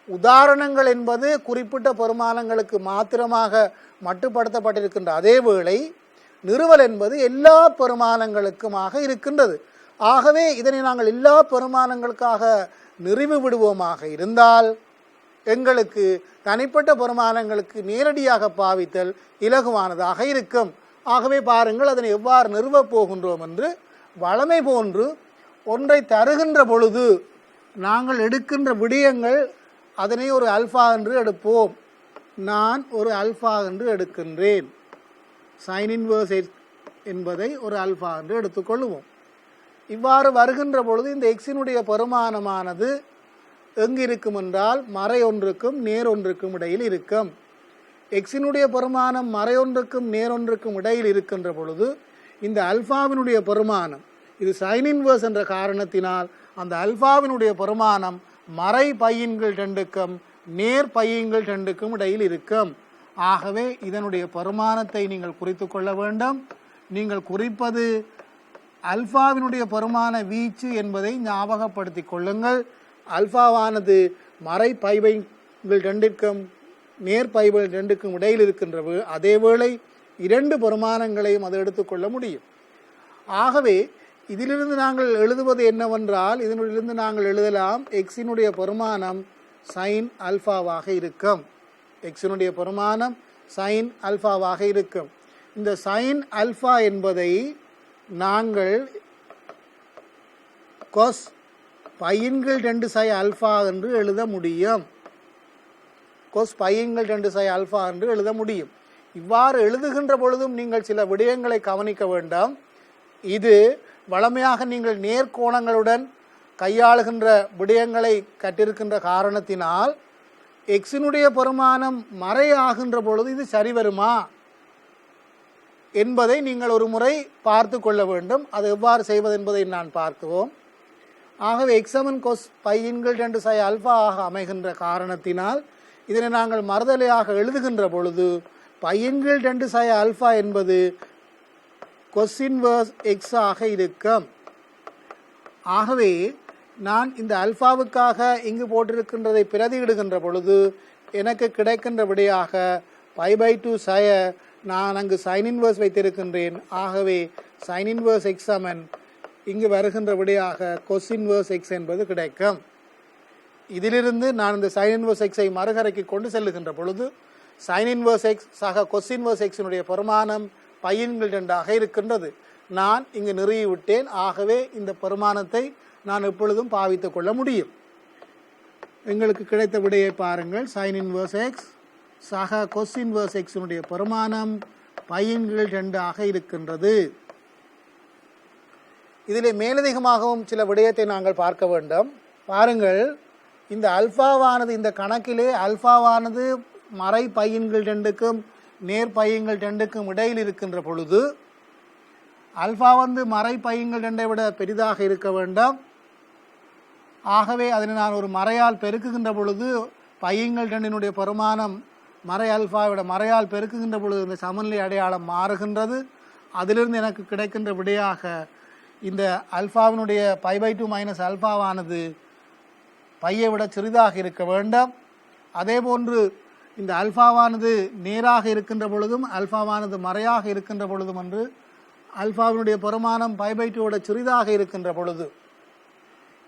உதாரணங்கள் என்பது குறிப்பிட்ட பெருமானங்களுக்கு மாத்திரமாக மட்டுப்படுத்தப்பட்டிருக்கின்ற அதே வேளை நிறுவல் என்பது எல்லா பெருமானங்களுக்குமாக இருக்கின்றது. ஆகவே இதனை நாங்கள் எல்லா பெருமானங்களுக்காக நிறுவி விடுவோமாக இருந்தால் எங்களுக்கு தனிப்பட்ட பெருமானங்களுக்கு நேரடியாக பாவித்தல் இலகுவானதாக இருக்கும். ஆகவே பாருங்கள், அதனை எவ்வாறு நிறுவப் போகின்றோம் என்று. வளமை போன்று ஒன்றை தருகின்ற பொழுது நாங்கள் எடுக்கின்ற விடயங்கள் அதனை ஒரு அல்ஃபா என்று எடுப்போம். நான் ஒரு அல்ஃபா என்று எடுக்கின்றேன். சைன் இன்வர்ஸ் என்பதை ஒரு அல்ஃபா என்று எடுத்துக்கொள்வோம். இவ்வாறு வருகின்ற பொழுது இந்த எக்ஸினுடைய பெருமானமானது எங்கு இருக்கும் என்றால் மறை ஒன்றுக்கும் நேர் ஒன்றுக்கும் இடையில் இருக்கும். எக்ஸினுடைய பெருமானம் மறை ஒன்றுக்கும் நேர் ஒன்றுக்கும் இடையில் இருக்கின்ற பொழுது இந்த அல்ஃபாவினுடைய பெருமானம், இது சைன் இன்வர்ஸ் என்ற காரணத்தினால் அந்த அல்ஃபாவினுடைய பெருமானம் மறை பையின்கள் 2க்கும் நேர் பையின்கள் 2க்கும் இடையில் இருக்கும். ஆகவே இதனுடைய பெருமானத்தை நீங்கள் குறித்து கொள்ள வேண்டும். நீங்கள் குறிப்பது அல்ஃபாவினுடைய பெருமான வீச்சு என்பதை ஞாபகப்படுத்தி கொள்ளுங்கள். அல்ஃபாவானது மறை பைபைகள் 2க்கும் நேர் பைபைகள் 2க்கும் இடையில் இருக்கின்றது. அதேவேளை 2 பெருமானங்களையும் அதை எடுத்துக்கொள்ள முடியும். ஆகவே இதிலிருந்து நாங்கள் எழுதுவது என்னவென்றால், இதனிலிருந்து நாங்கள் எழுதலாம் எக்ஸினுடைய பெருமானம் சைன் அல்ஃபாவாக இருக்கும். எக்ஸினுடைய பெருமானம் சைன் அல்ஃபாவாக இருக்கும். இந்த சைன் அல்ஃபா என்பதை நாங்கள் கொஸ் பையின்கள் 2 சை அல்ஃபா என்று எழுத முடியும். கொஸ் பையின்கள் 2 சை அல்ஃபா என்று எழுத முடியும். இவ்வாறு எழுதுகின்ற பொழுதும் நீங்கள் சில விடயங்களை கவனிக்க வேண்டாம். இது வளமையாக நீங்கள் நேர்கோணங்களுடன் கையாளுகின்ற விடயங்களை கற்றிருக்கின்ற காரணத்தினால் எக்ஸினுடைய பெருமானம் மறை ஆகின்ற பொழுது இது சரி வருமா என்பதை நீங்கள் ஒரு முறை பார்த்து கொள்ள வேண்டும். அது எவ்வாறு செய்வது என்பதை நான் பார்க்குவோம். ஆகவே எக்ஸமன் கொஸ் பையின்கள் 2 சை அல்ஃபா ஆக அமைகின்ற காரணத்தினால் இதனை நாங்கள் மறுதலையாக எழுதுகின்ற பொழுது பையின்கள் 2 சை அல்ஃபா என்பது கொஸ் இன்வர்ஸ் எக்ஸ் ஆக இருக்கும். ஆகவே நான் இந்த அல்ஃபாவுக்காக இங்கு போட்டிருக்கின்றதை பிரதியிடுகின்ற பொழுது எனக்கு கிடைக்கின்ற விடையாக π/2 சய நான் அங்கு சைன் இன்வர்ஸ் வைத்திருக்கின்றேன். ஆகவே சைன் இன்வர்ஸ் எக்ஸ் சமன் இங்கு வருகின்ற விடையாக கொஸ் இன்வர்ஸ் எக்ஸ் என்பது கிடைக்கும். இதிலிருந்து நான் இந்த சைன் இன்வர்ஸ் எக்ஸை மறுகரைக்கு கொண்டு செல்லுகின்ற பொழுது சைன் இன்வர்ஸ் எக்ஸ் சக கொஸ் இன்வர்ஸ் எக்ஸினுடைய பெருமானம் பையின்கள் 2 ஆக இருக்கின்றது. நான் இங்கு நிறுவிவிட்டேன். ஆகவே இந்த பெருமானத்தை நான் எப்பொழுதும் பாவித்துக் கொள்ள முடியும். எங்களுக்கு கிடைத்த விடையை பாருங்கள். சைன் இன்வர்ஸ் எக்ஸ் சக கொஸ் இன்வர்ஸ் எக்ஸினுடைய பெருமானம் பையின்கள் 2 ஆக இருக்கின்றது. இதிலே மேலதிகமாகவும் சில விடயத்தை நாங்கள் பார்க்க வேண்டும். பாருங்கள், இந்த அல்ஃபாவானது இந்த கணக்கிலே அல்ஃபாவானது மறை பையின்கள் 2க்கும் நேர் பையின்கள் 2க்கும் இடையில் இருக்கின்ற பொழுது அல்ஃபா மறை பையின்கள் 2ஐ விட பெரிதாக இருக்க வேண்டும். ஆகவே அதனை நான் ஒரு மறையால் பெருக்குகின்ற பொழுது பையின்கள் 2னுடைய பெருமானம் மறை அல்ஃபாவை விட மறையால் பெருக்குகின்ற பொழுது இந்த சமநிலை அடையாளம் மாறுகின்றது. அதிலிருந்து எனக்கு கிடைக்கின்ற விடையாக இந்த அல்ஃபாவினுடைய π/2 மைனஸ் அல்ஃபாவானது பையை விட சிறிதாக இருக்க வேண்டும். அதே போன்று இந்த அல்ஃபாவானது நேராக இருக்கின்ற பொழுதும் அல்ஃபாவானது மறையாக இருக்கின்ற பொழுதும் என்று அல்ஃபாவினுடைய பெருமானம் π/2 விட சிறிதாக இருக்கின்ற பொழுது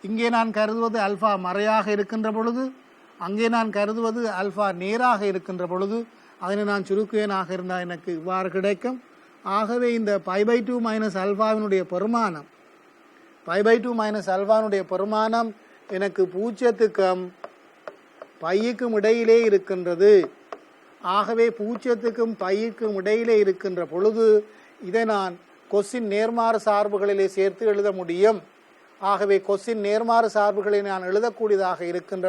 இங்கே நான் கருதுவது அல்ஃபா மறையாக இருக்கின்ற பொழுது, அங்கே நான் கருதுவது அல்ஃபா நேராக இருக்கின்ற பொழுது அதனை நான் சுருக்குவேனாக இருந்தால் எனக்கு இவ்வாறு கிடைக்கும். ஆகவே இந்த π/2 மைனஸ் அல்ஃபாவினுடைய பெருமானம் π/2 மைனஸ் அல்ஃபாவினுடைய பெருமானம் எனக்கு 0க்கும் பைக்கும் இடையிலே இருக்கின்றது. ஆகவே 0க்கும் பைக்கும் இடையிலே இருக்கின்ற பொழுது இதை நான் கொஸ்ஸின் நேர்மாறு சார்புகளிலே சேர்த்து எழுத முடியும். ஆகவே கொஸ்ஸின் நேர்மாறு சார்புகளை நான் எழுதக்கூடியதாக இருக்கின்ற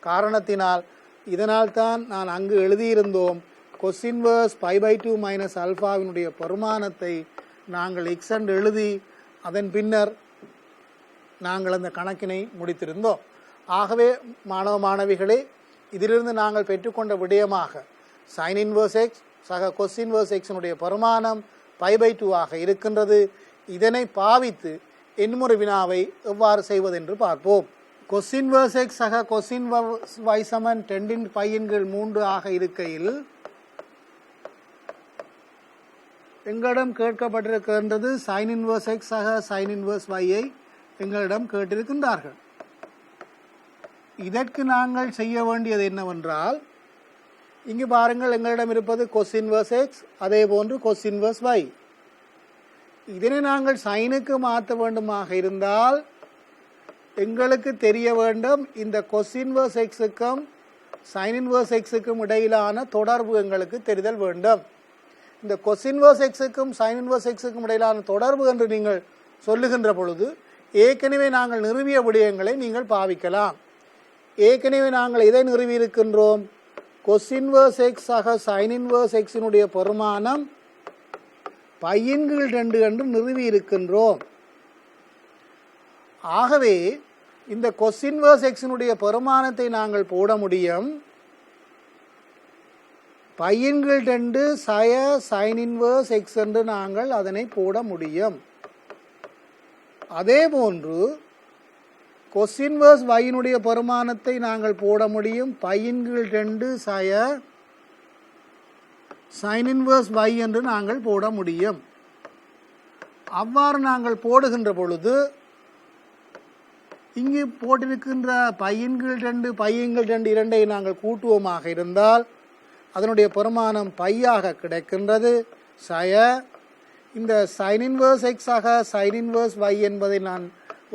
காரணத்தினால் இதனால் தான் நான் அங்கு எழுதியிருந்தோம் கொஸ் இன்வர்ஸ் π/2 மைனஸ் அல்ஃபாவினுடைய பெருமானத்தை நாங்கள் எக்ஸ் என்று எழுதி அதன் பின்னர் நாங்கள் அந்த கணக்கினை முடித்திருந்தோம். ஆகவே மாணவ மாணவிகளே, இதிலிருந்து நாங்கள் பெற்றுக்கொண்ட விடயமாக sin inverse x சக cos inverse x பெருமானம் π/2 ஆக இருக்கின்றது. இதனை பாவித்து எண்முறை வினாவை எவ்வாறு செய்வது என்று பார்ப்போம். cos inverse x சக cos inverse y சமன் 10π/3 ஆக இருக்கையில் எங்களிடம் கேட்கப்பட்டிருக்கின்றது sin inverse x சக sin inverse y ஐ எங்களிடம் கேட்டிருக்கின்றார்கள். இதற்கு நாங்கள் செய்ய வேண்டியது என்னவென்றால், இங்கு பாருங்கள், எங்களிடம் இருப்பது cos inverse x, அதே போன்று cos inverse y. இதனை நாங்கள் சைனுக்கு மாற்ற வேண்டுமாக இருந்தால் எங்களுக்கு தெரிய வேண்டும் இந்த cos inverse x-க்கும் sin inverse x-க்கும் இடையிலான தொடர்பு எங்களுக்கு தெரிதல் வேண்டும். இந்த cos inverse x-க்கும் sin inverse x-க்கும் இடையிலான தொடர்பு என்று நீங்கள் சொல்லுகின்ற பொழுது ஏற்கனவே நாங்கள் நிறுவிய விடயங்களை நீங்கள் பாவிக்கலாம். ஏற்கனவே நாங்கள் இதை நிறுவி இருக்கின்றோம். cos inverse x சக sin inverse x-னுடைய பெருமானம் π/2 என்று நிறுவி இருக்கின்றோம். ஆகவே இந்த cos inverse x-னுடைய பெருமானத்தை நாங்கள் போட முடியும். π/2 சய sin inverse x என்று நாங்கள் அதனை போட முடியும். அதே போன்று cos inverse y-னுடைய பெருமானத்தை நாங்கள் போட முடியும். π/2 சய sin inverse y என்று நாங்கள் போட முடியும். அவ்வாறு நாங்கள் போடுகின்ற பொழுது இங்கு போட்டிருக்கின்ற π/2 இரண்டை நாங்கள் கூட்டுவோமாக இருந்தால் அதனுடைய பெருமானம் π-ஆக கிடைக்கின்றது. சய இந்த sin inverse x ஆக sin inverse y என்பதை நான்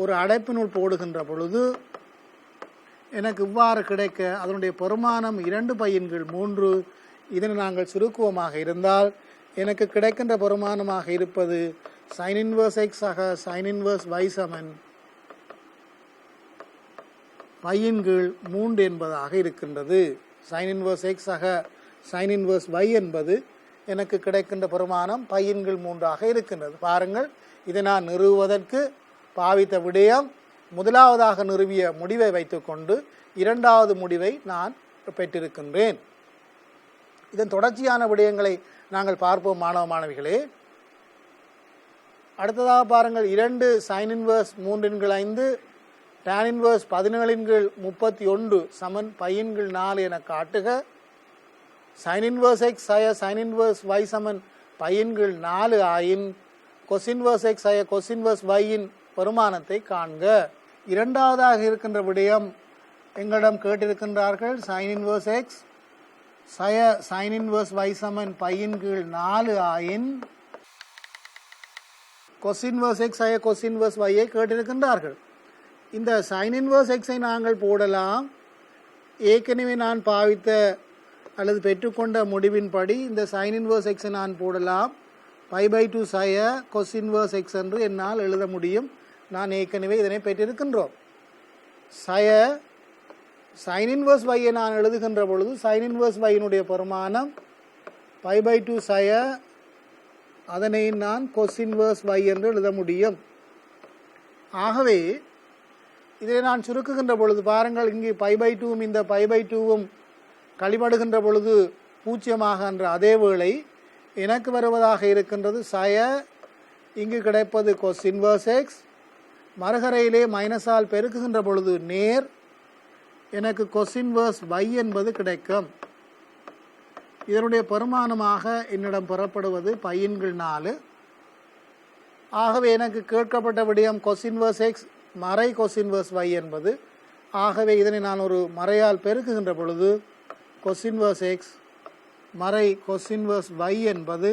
ஒரு அடைப்பினுள் போடுகின்ற பொழுது எனக்கு இவ்வாறு கிடைக்க அதனுடைய பெருமானம் 2π/3. இதனை நாங்கள் சுருக்குவமாக இருந்தால் எனக்கு கிடைக்கின்ற பெருமானமாக இருப்பது sin inverse x ஆக sin inverse y சமன் π/3 என்பதாக இருக்கின்றது. sin inverse x ஆக sin inverse y என்பது எனக்கு கிடைக்கின்ற பெருமானம் π/3 ஆக இருக்கின்றது. பாருங்கள், இதை நான் நிறுவுவதற்கு பாவித்த விடயம் முதலாவதாக நிறுவிய முடிவை வைத்துக்கொண்டு இரண்டாவது முடிவை நான் பெற்றிருக்கின்றேன். இதன் தொடர்ச்சியான விடயங்களை நாங்கள் பார்ப்போம் மாணவ மாணவிகளே. அடுத்ததாக பாருங்கள், 2 sin inverse 3/5 tan inverse 17/31 சமன் π/4 என காட்டுக. sin inverse x சய sin inverse y சமன் π/4 ஆயின் cos inverse x சய cos inverse y-இன் பெருமானத்தை காண்க. இரண்டாவதாக இருக்கின்ற விடயம் எங்களிடம் கேட்டிருக்கின்றார்கள். sin inverse x சய sin inverse y சமன் π/4 ஆயின் cos inverse x சய cos inverse y-ஐ கேட்டிருக்கின்றார்கள். இந்த sin inverse x-ஐ நாங்கள் போடலாம். ஏற்கனவே நான் பாவித்த அல்லது பெற்றுக்கொண்ட முடிவின்படி இந்த sin inverse x-ஐ நான் போடலாம். π/2 சய cos inverse x என்று என்னால் எழுத முடியும். நான் ஏற்கனவே இதனை பெற்றிருக்கின்றோம். சய sin inverse y-ஐ நான் எழுதுகின்ற பொழுது sin inverse y-னுடைய பெருமானம் π/2 சய அதனை நான் cos inverse y என்று எழுத முடியும். ஆகவே இதை நான் சுருக்குகின்ற பொழுது பாருங்கள், இங்கே π/2ம் இந்த π/2ம் கழிபடுகின்ற பொழுது 0 என்ற அதே வேளை எனக்கு வருவதாக இருக்கின்றது சய, இங்கு கிடைப்பது cos inverse x, மறுகரையிலே மைனஸால் பெருக்குகின்ற பொழுது நேர் எனக்கு cos inverse y என்பது கிடைக்கும். இதனுடைய பெருமானமாக என்னிடம் பெறப்படுவது π/4. ஆகவே எனக்கு கேட்கப்பட்ட விடயம் cos inverse x மறை cos inverse y என்பது. ஆகவே இதனை நான் ஒரு மறையால் பெருக்குகின்ற பொழுது cos inverse x மறை cos inverse y என்பது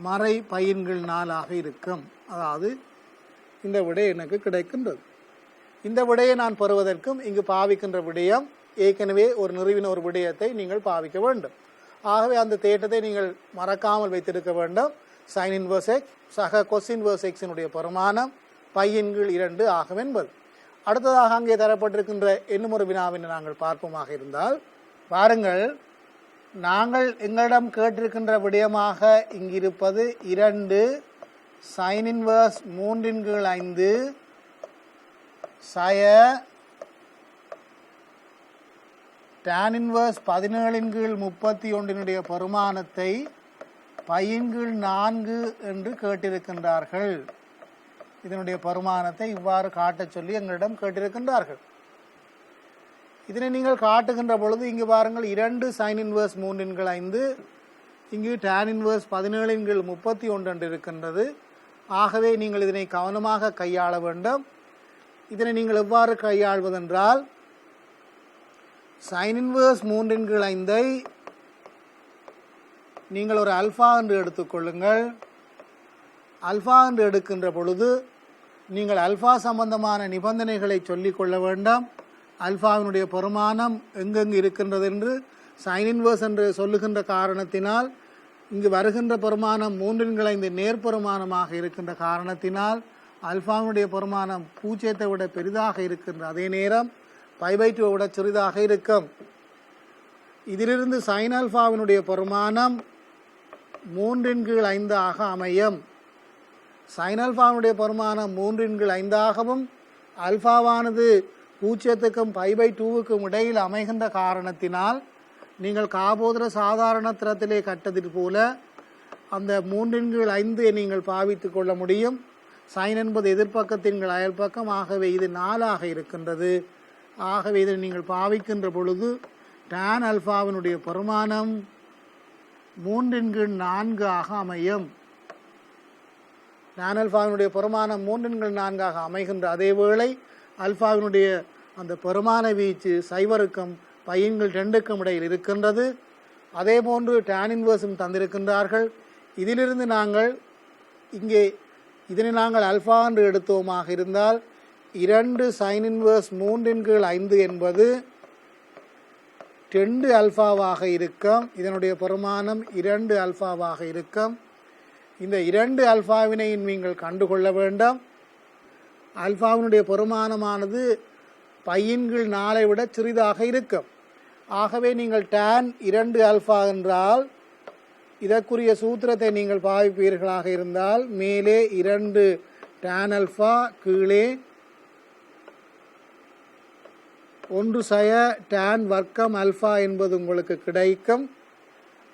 மறை π/4 ஆக இருக்கும். அதாவது இந்த விடை எனக்கு கிடைக்கின்றது. இந்த விடையை நான் பெறுவதற்கும் இங்கு பாவிக்கின்ற விடயம் ஏற்கனவே ஒரு நிறுவின ஒரு விடயத்தை நீங்கள் பாவிக்க வேண்டும். ஆகவே அந்த தேட்டத்தை நீங்கள் மறக்காமல் வைத்திருக்க வேண்டும். sin inverse x சக cos inverse x-னுடைய பெருமானம் π/2 ஆகும் என்பது. அடுத்ததாக அங்கே தரப்பட்டிருக்கின்ற எண்ணுமுறை வினாவினை நாங்கள் பார்ப்போமாக இருந்தால் பாருங்கள், நாங்கள் எங்களிடம் கேட்டிருக்கின்ற விடயமாக இங்கிருப்பது 2 sin inverse 3/5 சய tan inverse 17/31 பெருமானத்தை π/4 என்று கேட்டிருக்கின்றார்கள். இதனுடைய பெருமானத்தை இவ்வாறு காட்டச் சொல்லி எங்களிடம் கேட்டிருக்கின்றார்கள். இதனை நீங்கள் காட்டுகின்ற பொழுது இங்கு பாருங்கள் 2 sin inverse 3/5, இங்கு tan inverse 17/31 என்று இருக்கின்றது. ஆகவே நீங்கள் இதனை கவனமாக கையாள வேண்டும். இதனை நீங்கள் எவ்வாறு கையாள்வதென்றால் sin inverse 3/5 நீங்கள் ஒரு அல்ஃபா என்று எடுத்துக்கொள்ளுங்கள். அல்ஃபா என்று எடுக்கின்ற பொழுது நீங்கள் அல்ஃபா சம்பந்தமான நிபந்தனைகளை சொல்லிக்கொள்ள வேண்டும். அல்ஃபாவினுடைய பெருமானம் எங்கெங்கு இருக்கின்றது என்று sin inverse என்று சொல்லுகின்ற காரணத்தினால் இங்கு வருகின்ற பெருமானம் 3/5 நேர்பெருமானமாக இருக்கின்ற காரணத்தினால் அல்ஃபாவினுடைய பெருமானம் 0 விட பெரிதாக இருக்கின்ற அதே நேரம் π/2 விட சிறிதாக இருக்கும். இதிலிருந்து sin ஆல்ஃபாவினுடைய பெருமானம் 3/5 ஆக அமையும். sin ஆல்ஃபாவினுடைய பெருமானம் 3/5 அல்ஃபாவானது 0க்கும் π/2க்கும் இடையில் அமைகின்ற காரணத்தினால் நீங்கள் காபோதர சாதாரண திறத்திலே கட்டதில் போல அந்த 3/5 நீங்கள் பாவித்து கொள்ள முடியும். sin என்பது எதிர்பக்கத்தின் அயல் பக்கம். ஆகவே இது 4 இருக்கின்றது. ஆகவே இதை நீங்கள் பாவிக்கின்ற பொழுது tan ஆல்ஃபாவினுடைய பெருமானம் 3/4 அமையும். tan ஆல்ஃபாவினுடைய பெருமானம் 3/4 அமைகின்ற அதே வேளை ஆல்ஃபாவினுடைய அந்த பெருமான வீச்சு 0க்கும் π/2க்கும் இடையில் இருக்கின்றது. அதே போன்று tan இன்வர்ஸும் தந்திருக்கின்றார்கள். இதிலிருந்து நாங்கள் இங்கே இதனை நாங்கள் அல்ஃபா என்று எடுத்தோமாக இருந்தால் 2 sin இன்வர்ஸ் 3/5 என்பது 2 ஆல்ஃபாவாக இருக்கும். இதனுடைய பெருமானம் 2 ஆல்ஃபாவாக இருக்கும். இந்த 2 ஆல்ஃபாவினை நீங்கள் கண்டுகொள்ள வேண்டும். ஆல்ஃபாவினுடைய பெருமானமானது π/4 விட சிறிதாக இருக்கும். ஆகவே நீங்கள் tan 2 ஆல்ஃபா என்றால் இதற்குரிய சூத்திரத்தை நீங்கள் பாவிப்பீர்களாக இருந்தால் மேலே 2 tan ஆல்ஃபா, கீழே 1 சய tan வர்க்கம் ஆல்ஃபா என்பது உங்களுக்கு கிடைக்கும்.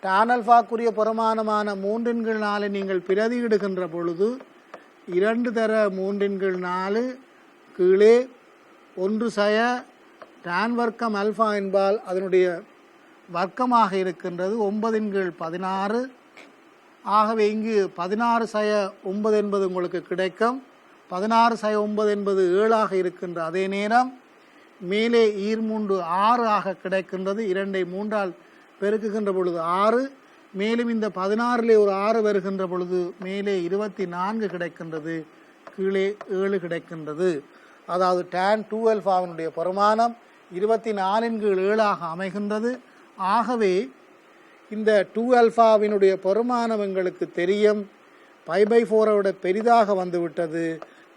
tan ஆல்ஃபாக்குரிய பெருமானமான 3/4 நீங்கள் பிரதியிடுகின்ற பொழுது 2 தர 3/4 கீழே 1 சய tan வர்க்கம் ஆல்ஃபா என்பால் அதனுடைய வர்க்கமாக இருக்கின்றது 9/16. ஆகவே இங்கு 16 சய 9 என்பது உங்களுக்கு கிடைக்கும். 16 சய 9 என்பது 7 இருக்கின்ற அதே நேரம் மேலே 6 கிடைக்கின்றது. 2ஐ 3ஆல் பெருக்குகின்ற பொழுது 6, மேலும் இந்த 16லே ஒரு 6 வருகின்ற பொழுது மேலே 24 கிடைக்கின்றது, கீழே 7 கிடைக்கின்றது. அதாவது tan 2 ஆல்ஃபாவினுடைய பெருமானம் 24/7 அமைகின்றது. ஆகவே இந்த 2 ஆல்ஃபாவினுடைய பெருமானம் எங்களுக்கு தெரியும் π/4 விட பெரிதாக வந்துவிட்டது.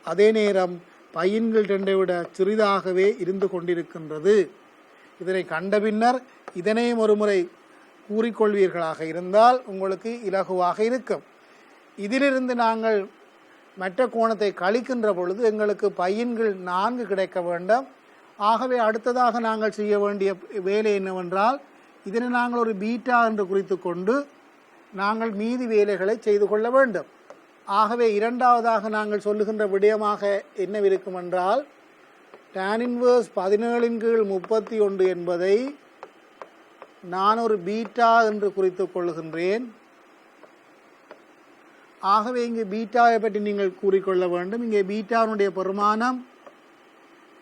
அதே நேரம் π/2 விட சிறிதாகவே இருந்து கொண்டிருக்கின்றது. இதனை கண்ட பின்னர் இதனையும் ஒரு முறை கூறிக்கொள்வீர்களாக இருந்தால் உங்களுக்கு இலகுவாக இருக்கும். இதிலிருந்து நாங்கள் மற்ற கோணத்தை கழிக்கின்ற பொழுது எங்களுக்கு π/4 கிடைக்க வேண்டும். ஆகவே அடுத்ததாக நாங்கள் செய்ய வேண்டிய வேலை என்னவென்றால் இதனை நாங்கள் ஒரு பீட்டா என்று குறித்து கொண்டு நாங்கள் மீதி வேலைகளை செய்து கொள்ள வேண்டும். ஆகவே இரண்டாவதாக நாங்கள் சொல்லுகின்ற விடயமாக என்னவிருக்கும் என்றால் tan இன்வர்ஸ் 17/31 என்பதை நான் ஒரு பீட்டா என்று குறித்து கொள்ளுகின்றேன். ஆகவே இங்கே பீட்டாவை பற்றி நீங்கள் கூறிக்கொள்ள வேண்டும். இங்கே பீட்டாவினுடைய பெருமானம்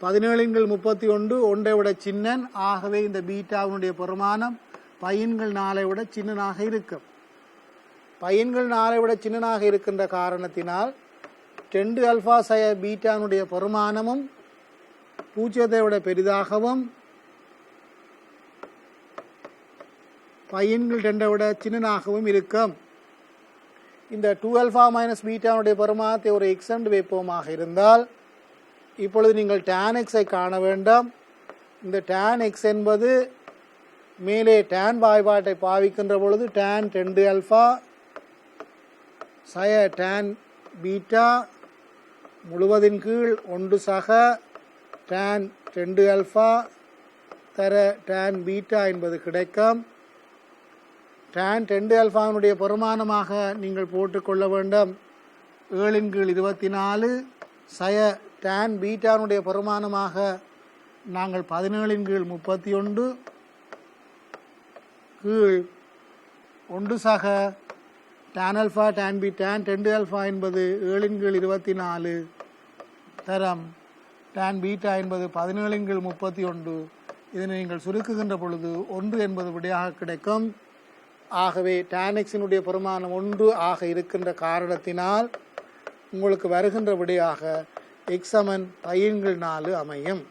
17/31 ஒன்றை விட சின்னன். ஆகவே இந்த பீட்டாவினுடைய பெருமானம் π/4 விட சின்னனாக இருக்கும். π/4 விட சின்னனாக இருக்கின்ற காரணத்தினால் 2 ஆல்ஃபா சய பீட்டானுடைய பெருமானமும் 0 விட பெரிதாகவும் π/2 விட சின்னனாகவும் இருக்கும். இந்த 2 ஆல்ஃபா மைனஸ் பீட்டானுடைய பெருமானத்தை ஒரு x என்று வைப்போமாக இருந்தால் இப்பொழுது நீங்கள் tan x ஐ காண வேண்டும். இந்த tan x என்பது மேலே tan வாய்பாட்டை பாவிக்கின்ற பொழுது tan 2 ஆல்ஃபா சய tan பீட்டா முழுவதின் கீழ் 1 சக tan 2 ஆல்ஃபா தர tan பீட்டா என்பது கிடைக்கும். tan 2 ஆல்ஃபாவினுடைய பெருமானமாக நீங்கள் போட்டுக்கொள்ள வேண்டும் 7/24 சய tan பீட்டானுடைய பெருமானமாக நாங்கள் 17/31 கீழ் 1 சக tan ஆல்ஃபா tan 2 ஆல்ஃபா என்பது 7/24 தரம் tan பீட்டா என்பது 17/31. இதனை நீங்கள் சுருக்குகின்ற பொழுது 1 என்பது விடையாக கிடைக்கும். ஆகவே tan x-னுடைய பெருமானம் 1 ஆக இருக்கின்ற காரணத்தினால் உங்களுக்கு வருகின்ற விடையாக x சமன் π/4 அமையும்.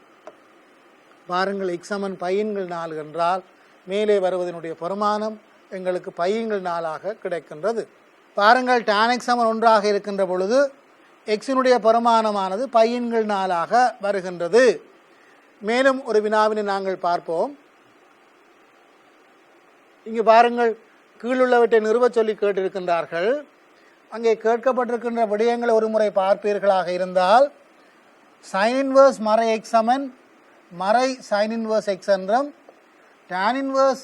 பாருங்கள், x சமன் π/4 என்றால் மேலே வருவதனுடைய பெருமானம் எங்களுக்கு π/4 கிடைக்கின்றது. பாருங்கள், tan x சமன் 1 ஆக இருக்கின்ற பொழுது x-னுடைய பெருமானமானது π/4 வருகின்றது. மேலும் ஒரு வினாவினை நாங்கள் பார்ப்போம். இங்கு பாருங்கள், கீழுள்ளவற்றை நிறுவச் சொல்லி கேட்டிருக்கின்றார்கள். அங்கே கேட்கப்பட்டிருக்கின்ற விடயங்களை ஒரு முறை பார்ப்பீர்களாக இருந்தால் sin inverse மறை x சமன் மறை sin inverse x என்றும் tan inverse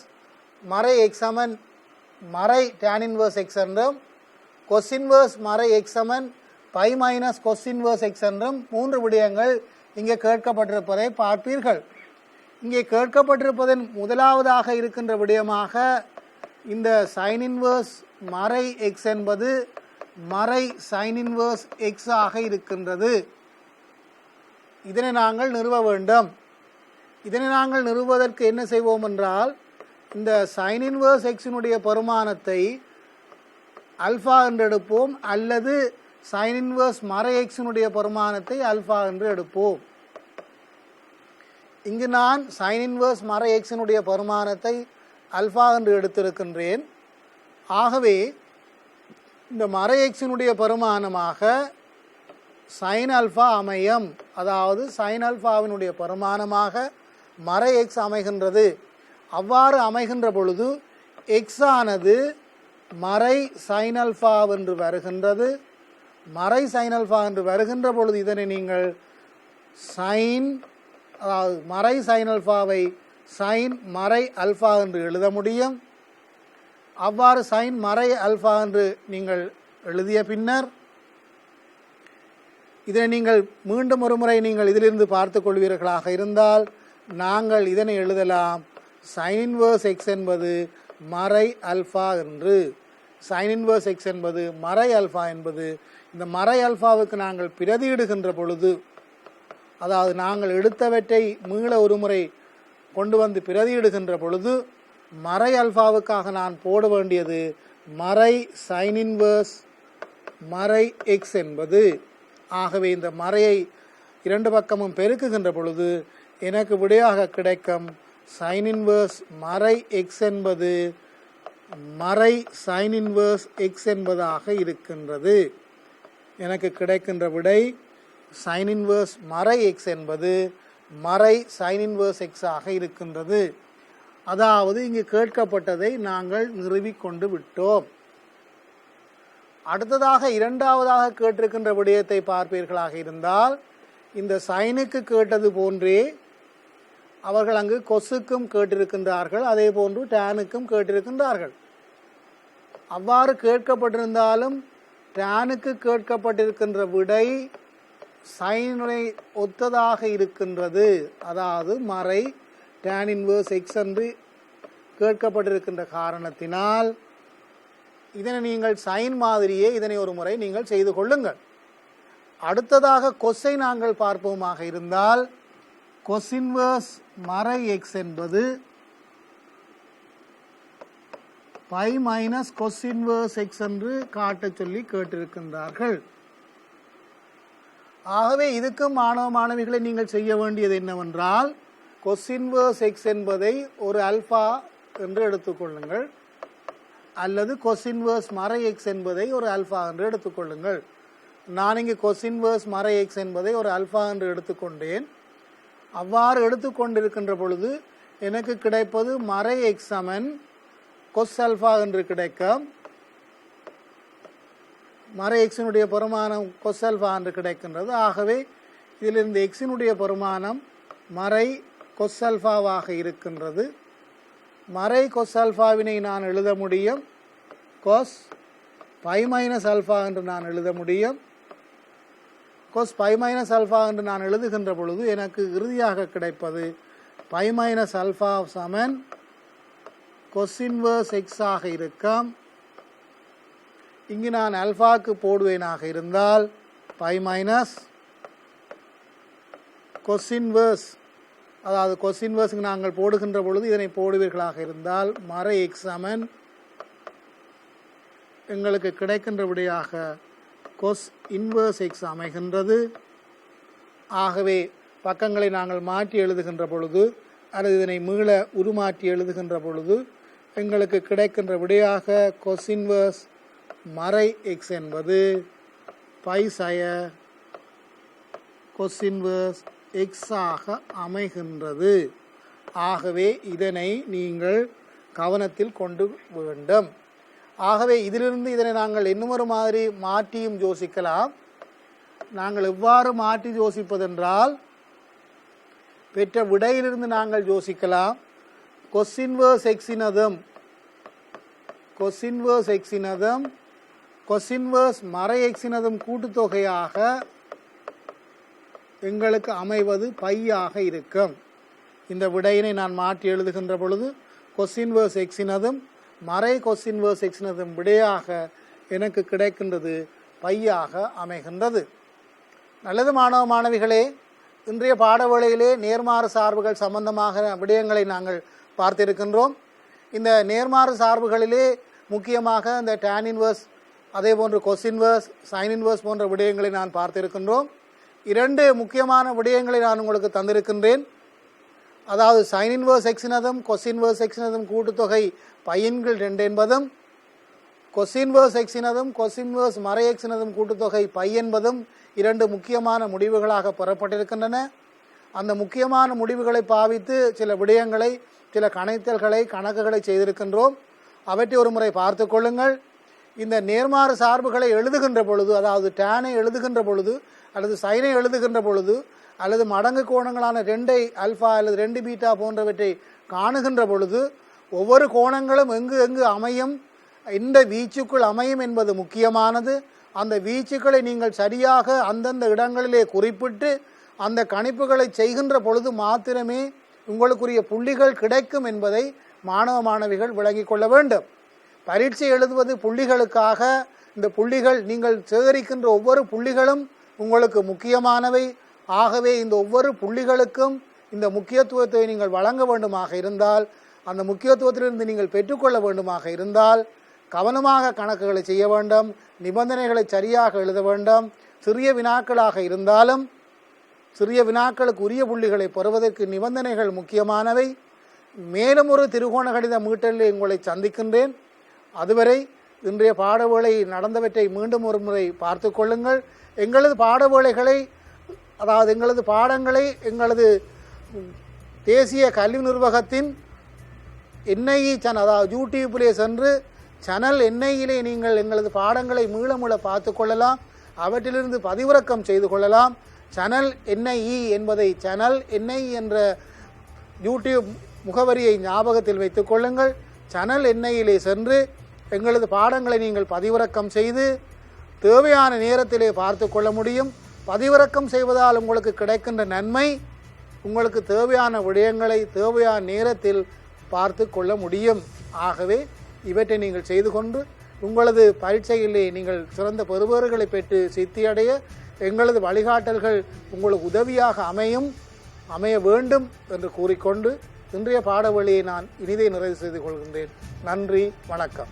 மறை x சமன் மறை tan inverse x என்றும் cos inverse மறை x சமன் π minus cos inverse x என்றும் 3 விடயங்கள் இங்கே கேட்கப்பட்டிருப்பதை பார்ப்பீர்கள். இங்கே கேட்கப்பட்டிருப்பதன் முதலாவதாக இருக்கின்ற விடயமாக இந்த sin inverse மறை x என்பது மறை sin inverse x ஆக இருக்கின்றது. இதனை நாங்கள் நிறுவ வேண்டும். இதனை நாங்கள் நிறுவுவதற்கு என்ன செய்வோம் என்றால், இந்த sin inverse x-னுடைய பெருமானத்தை அல்ஃபா என்று எடுப்போம், அல்லது sin inverse மறை x-னுடைய பெருமானத்தை அல்ஃபா என்று எடுப்போம். இங்கு நான் sin inverse மறை x-னுடைய பெருமானத்தை அல்ஃபா என்று எடுத்திருக்கின்றேன். ஆகவே இந்த மறை x-னுடைய பெருமானமாக sin ஆல்ஃபா அமையும். அதாவது sin ஆல்ஃபாவினுடைய பெருமானமாக மறை x அமைகின்றது. அவ்வாறு அமைகின்ற பொழுது x ஆனது மறை sin ஆல்ஃபா என்று வருகின்றது. மறை sin ஆல்ஃபா என்று வருகின்ற பொழுது இதனை நீங்கள் sin, அதாவது மறை sin ஆல்ஃபாவை sin மறை ஆல்ஃபா என்று எழுத முடியும். அவ்வாறு sin மறை ஆல்ஃபா என்று நீங்கள் எழுதிய பின்னர் இதனை நீங்கள் மீண்டும் ஒரு முறை நீங்கள் இதிலிருந்து பார்த்து கொள்வீர்களாக இருந்தால் நாங்கள் இதனை எழுதலாம் sin inverse x என்பது மறை ஆல்ஃபா என்று. sin inverse x என்பது மறை ஆல்ஃபா என்பது இந்த மறை ஆல்ஃபாவுக்கு நாங்கள் பிரதியிடுகின்ற பொழுது, அதாவது நாங்கள் எடுத்தவற்றை மீள ஒரு முறை கொண்டு வந்து பிரதியிடுகின்ற பொழுது மறை ஆல்ஃபாவுக்காக நான் போட வேண்டியது மறை sin inverse மறை x என்பது. ஆகவே இந்த மறையை இரண்டு பக்கமும் பெருக்குகின்ற பொழுது எனக்கு விடையாக கிடைக்கும் sin inverse மறை x என்பது மறை sin inverse x என்பதாக இருக்கின்றது. எனக்கு கிடைக்கின்ற விடை sin inverse மறை x என்பது மறை sin inverse x ஆக இருக்கின்றது. அதாவது இங்கு கேட்கப்பட்டதை நாங்கள் நிறுவிக்கொண்டு விட்டோம். அடுத்ததாக இரண்டாவதாக கேட்டிருக்கின்ற விடயத்தை பார்ப்பீர்களாக இருந்தால், இந்த சைனுக்கு கேட்டது போன்றே அவர்கள் அங்கு கொசுக்கும் கேட்டிருக்கின்றார்கள், அதே போன்று டேனுக்கும் கேட்டிருக்கின்றார்கள். அவ்வாறு கேட்கப்பட்டிருந்தாலும் டேனுக்கு கேட்கப்பட்டிருக்கின்ற விடை சைனை ஒத்ததாக இருக்கின்றது. அதாவது மறை tan inverse x என்று கேட்கப்பட்டிருக்கின்ற காரணத்தினால் இதனை நீங்கள் சைன் மாதிரியே இதனை ஒரு முறை நீங்கள் செய்து கொள்ளுங்கள். அடுத்ததாக கொசை நாங்கள் பார்ப்போமாக இருந்தால், cos inverse மறை x என்பது π மைனஸ் cos inverse x என்று காட்ட சொல்லி கேட்டிருக்கின்றார்கள். ஆகவே இதுக்கும் மாணவ மாணவிகளை நீங்கள் செய்ய வேண்டியது என்னவென்றால், cos inverse x என்பதை ஒரு அல்ஃபா என்று எடுத்துக்கொள்ளுங்கள், அல்லது cos inverse மறை x என்பதை ஒரு அல்ஃபா என்று எடுத்துக்கொள்ளுங்கள். நான் இங்கு cos inverse மறை x என்பதை ஒரு அல்ஃபா என்று எடுத்துக்கொண்டேன். அவ்வாறு எடுத்துக்கொண்டிருக்கின்ற பொழுது எனக்கு கிடைப்பது மறை x சமன் cos ஆல்ஃபா என்று கிடைக்கும். மறை எக்ஸினுடைய பெருமானம் கொஸ் ஆல்ஃபா என்று கிடைக்கின்றது. ஆகவே இதிலிருந்து எக்ஸினுடைய பெருமானம் மறை கொஸ் ஆல்ஃபாவாக இருக்கின்றது. மறை கொஸ் ஆல்ஃபாவினை நான் எழுத முடியும் கொஸ் பை மைனஸ் ஆல்ஃபா என்று நான் எழுத முடியும். கொஸ் பை மைனஸ் ஆல்ஃபா என்று நான் எழுதுகின்ற பொழுது எனக்கு இறுதியாக கிடைப்பது பை மைனஸ் ஆல்ஃபா சமன் கொஸ் இன்வர்ஸ் எக்ஸ் ஆக இருக்கும். இங்கு நான் ஆல்ஃபாக்கு போடுவேனாக இருந்தால் பை மைனஸ் கொஸ் இன்வர்ஸ், அதாவது கொஸ் இன்வர்ஸுக்கு நாங்கள் போடுகின்ற பொழுது இதனை போடுவீர்களாக இருந்தால் மறை எக்ஸ் சமன் எங்களுக்கு கிடைக்கின்ற விடையாக கொஸ் இன்வர்ஸ் எக்ஸ் அமைகின்றது. ஆகவே பக்கங்களை நாங்கள் மாற்றி எழுதுகின்ற பொழுது அல்லது இதனை மீள உருமாற்றி எழுதுகின்ற பொழுது எங்களுக்கு கிடைக்கின்ற விடையாக கொஸ் இன்வர்ஸ் மறை எக்ஸ் என்பது பை சய கொஸ் இன்வர்ஸ் எக்ஸ் ஆக அமைகின்றது. ஆகவே இதனை நீங்கள் கவனத்தில் கொண்டு வேண்டும். ஆகவே இதிலிருந்து இதனை நாங்கள் இன்னுமொரு மாதிரி மாற்றியும் யோசிக்கலாம். நாங்கள் எவ்வாறு மாற்றி யோசிப்பதென்றால் பெற்ற விடையிலிருந்து நாங்கள் யோசிக்கலாம். கொஸ் இன்வர்ஸ் எக்ஸினதும் கொஸ் இன்வர்ஸ் எக்ஸினதும் கொஸ் இன்வர்ஸ் மறை எக்ஸினதும் கூட்டுத்தொகையாக எங்களுக்கு அமைவது பையாக இருக்கும். இந்த விடையினை நான் மாற்றி எழுதுகின்ற பொழுது கொஸ் இன்வர்ஸ் எக்ஸினதும் மறை கொஸ் இன்வர்ஸ் எக்ஸினதும் விடையாக எனக்கு கிடைக்கின்றது பையாக அமைகின்றது. நல்லது மாணவ மாணவிகளே, இன்றைய பாடவேளையிலே நேர்மாறு சார்புகள் சம்பந்தமாக விடயங்களை நாங்கள் பார்த்திருக்கின்றோம். இந்த நேர்மாறு சார்புகளிலே முக்கியமாக இந்த tan இன்வர்ஸ் அதே போன்று கொஸ் இன்வர்ஸ் சைன் இன்வர்ஸ் போன்ற விடயங்களை நான் பார்த்திருக்கின்றோம். இரண்டு முக்கியமான விடயங்களை நான் உங்களுக்கு தந்திருக்கின்றேன். அதாவது சைன் இன்வர்ஸ் எக்ஸினதும் கொஸ் இன்வர்ஸ் எக்ஸினதும் கூட்டுத்தொகை பையன்கள் 2 என்பதும் கொஸ் இன்வர்ஸ் எக்ஸினதும் கொஸ் இன்வர்ஸ் மறை எக்ஸினதும் கூட்டுத்தொகை பை என்பதும் இரண்டு முக்கியமான முடிவுகளாக பெறப்பட்டிருக்கின்றன. அந்த முக்கியமான முடிவுகளை பாவித்து சில விடயங்களை சில கணக்கியல்களை கணக்குகளை செய்திருக்கின்றோம். அவற்றை ஒரு முறை பார்த்து கொள்ளுங்கள். இந்த நேர்மாறு சார்புகளை எழுதுகின்ற பொழுது, அதாவது டேனை எழுதுகின்ற பொழுது அல்லது சைனை எழுதுகின்ற பொழுது அல்லது மடங்கு கோணங்களான 2 ஆல்ஃபா அல்லது 2 பீட்டா போன்றவற்றை காணுகின்ற பொழுது ஒவ்வொரு கோணங்களும் எங்கு எங்கு அமையும், இந்த வீச்சுக்குள் அமையும் என்பது முக்கியமானது. அந்த வீச்சுக்களை நீங்கள் சரியாக அந்தந்த இடங்களிலே குறிப்பிட்டு அந்த கணிப்புகளை செய்கின்ற பொழுது மாத்திரமே உங்களுக்குரிய புள்ளிகள் கிடைக்கும் என்பதை மாணவ மாணவிகள் விளங்கிக் கொள்ள வேண்டும். பரீட்சை எழுதுவது புள்ளிகளுக்காக. இந்த புள்ளிகள் நீங்கள் சேகரிக்கின்ற ஒவ்வொரு புள்ளிகளும் உங்களுக்கு முக்கியமானவை. ஆகவே இந்த ஒவ்வொரு புள்ளிகளுக்கும் இந்த முக்கியத்துவத்தை நீங்கள் வழங்க வேண்டுமாக இருந்தால், அந்த முக்கியத்துவத்திலிருந்து நீங்கள் பெற்றுக்கொள்ள வேண்டுமாக இருந்தால் கவனமாக கணக்குகளை செய்ய வேண்டும். நிபந்தனைகளை சரியாக எழுத வேண்டும். சிறிய வினாக்களாக இருந்தாலும் சிறிய வினாக்களுக்கு உரிய புள்ளிகளை பெறுவதற்கு நிபந்தனைகள் முக்கியமானவை. மேலும் ஒரு திருகோண கணித மீட்டலில் உங்களை சந்திக்கின்றேன். அதுவரை இன்றைய பாடவேளை நடந்தவற்றை மீண்டும் ஒரு முறை பார்த்து கொள்ளுங்கள். எங்களது பாடவேளைகளை, அதாவது எங்களது பாடங்களை எங்களது தேசிய கல்வி நிர்வாகத்தின் NIE சேனல், அதாவது யூடியூப்பிலே சென்று சேனல் NIEயிலே நீங்கள் எங்களது பாடங்களை மீள பார்த்து கொள்ளலாம். அவற்றிலிருந்து பதிவிறக்கம் செய்து கொள்ளலாம். சேனல் NIE என்பதை சேனல் NIE என்ற யூடியூப் முகவரியை ஞாபகத்தில் வைத்துக் கொள்ளுங்கள். சேனல் NIEயிலே சென்று எங்களது பாடங்களை நீங்கள் பதிவிறக்கம் செய்து தேவையான நேரத்திலே பார்த்து கொள்ள முடியும். பதிவிறக்கம் செய்வதால் உங்களுக்கு கிடைக்கின்ற நன்மை, உங்களுக்கு தேவையான விடயங்களை தேவையான நேரத்தில் பார்த்து கொள்ள முடியும். ஆகவே இவற்றை நீங்கள் செய்து கொண்டு உங்களது பரீட்சையிலே நீங்கள் சிறந்த பெறுபவர்களை பெற்று சித்தியடைய எங்களது வழிகாட்டல்கள் உங்களுக்கு உதவியாக அமைய வேண்டும் என்று கூறிக்கொண்டு இன்றைய பாடவழியை நான் இனிதே நிறைவு செய்து கொள்கின்றேன். நன்றி, வணக்கம்.